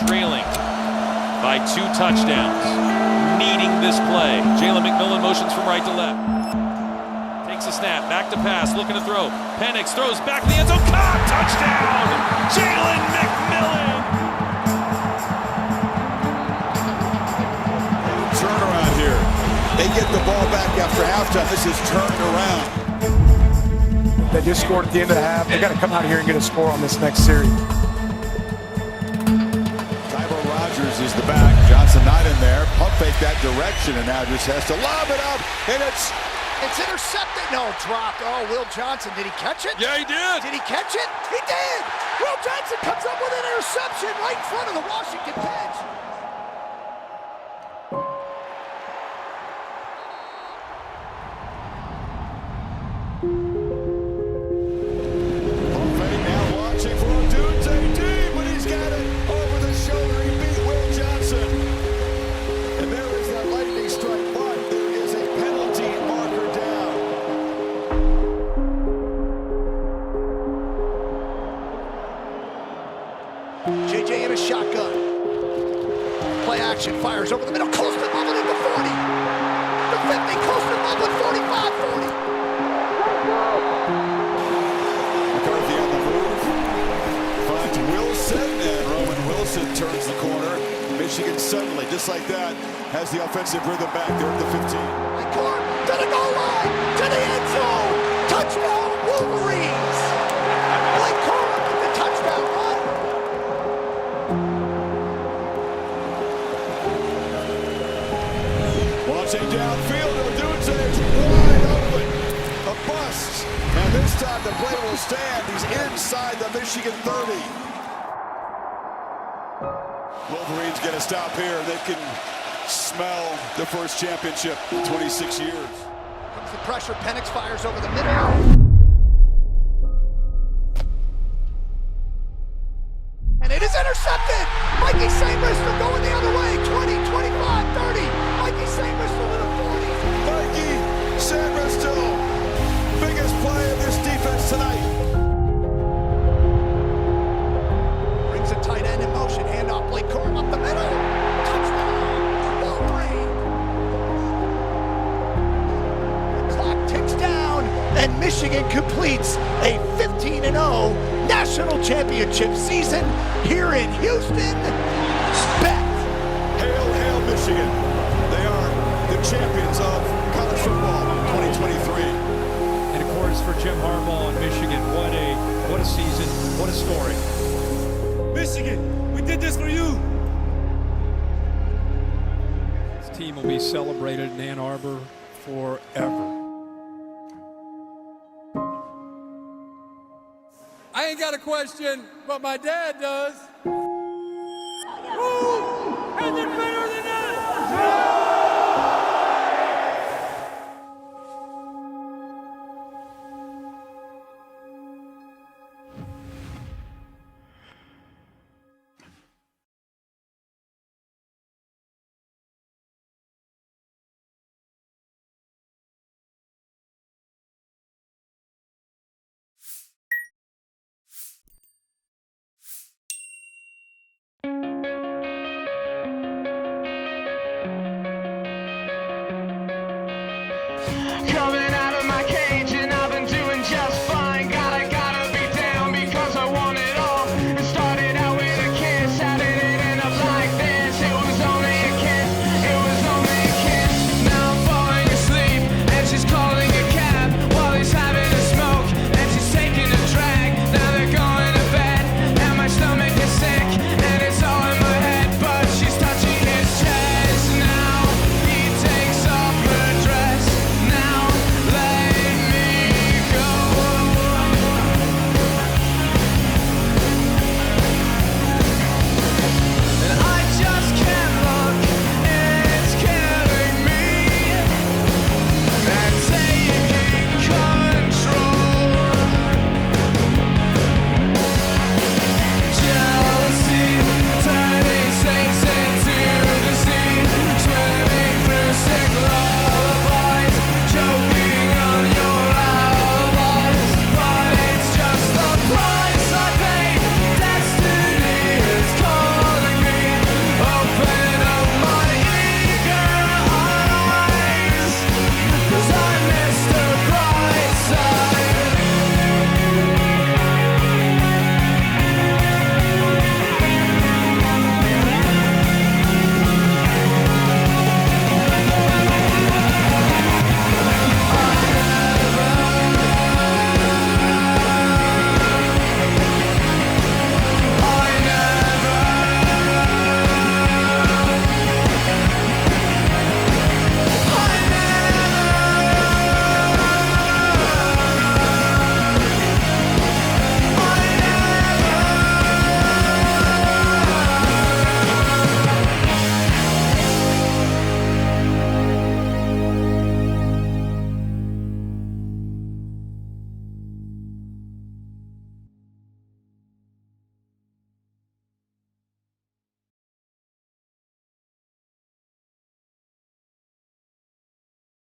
Trailing by 2 touchdowns. Needing this play. Jalen McMillan motions from right to left. Takes a snap, back to pass, looking to throw. Penix throws back to the end zone. Caught! Touchdown! Jalen McMillan! Turnaround here. They get the ball back after halftime. This is turned around. They just scored at the end of the half. They got to come out here and get a score on this next series. Rutgers is the back. Johnson not in there. Pump fake that direction, and now just has to lob it up, and it's intercepted. No, dropped. Oh, Will Johnson. Did he catch it? Yeah, he did. Did he catch it? He did. Will Johnson comes up with an interception right in front of the Washington bench. JJ in a shotgun. Play action, fires over the middle. Close to Mublin at the 40. The 50, close to Mublin, 45, 40. McCarthy on the move. Finds Wilson, and Roman Wilson turns the corner. Michigan suddenly, just like that, has the offensive rhythm back. They're at the 15. To the goal line, to the end zone. Touchdown, Wolverines. Blake Corum with the touchdown run. Launching downfield, Odunze's wide open. A bust. And this time the play will stand. He's inside the Michigan 30. Wolverines get a stop here. They can smell the first championship in 26 years. Comes the pressure. Penix fires over the middle. And it is intercepted. Mikey St. Bristol going the other way. 20, 25, 30. Mikey St. Bristol with a 40. Mikey St. Bristol. Biggest play of this defense tonight. Brings a tight end in motion. Handoff. Blake Corum up the middle. Touchdown. Wolverine. The clock ticks down, and Michigan completes a 15-0 national championship season here in Houston. Bet. Hail, hail, Michigan. They are the champions of college football 2023. And of course, for Jim Harbaugh and Michigan, what a season, what a story. Michigan, we did this for you. This team will be celebrated in Ann Arbor forever. I ain't got a question, but my dad does. Who has it better than us? Come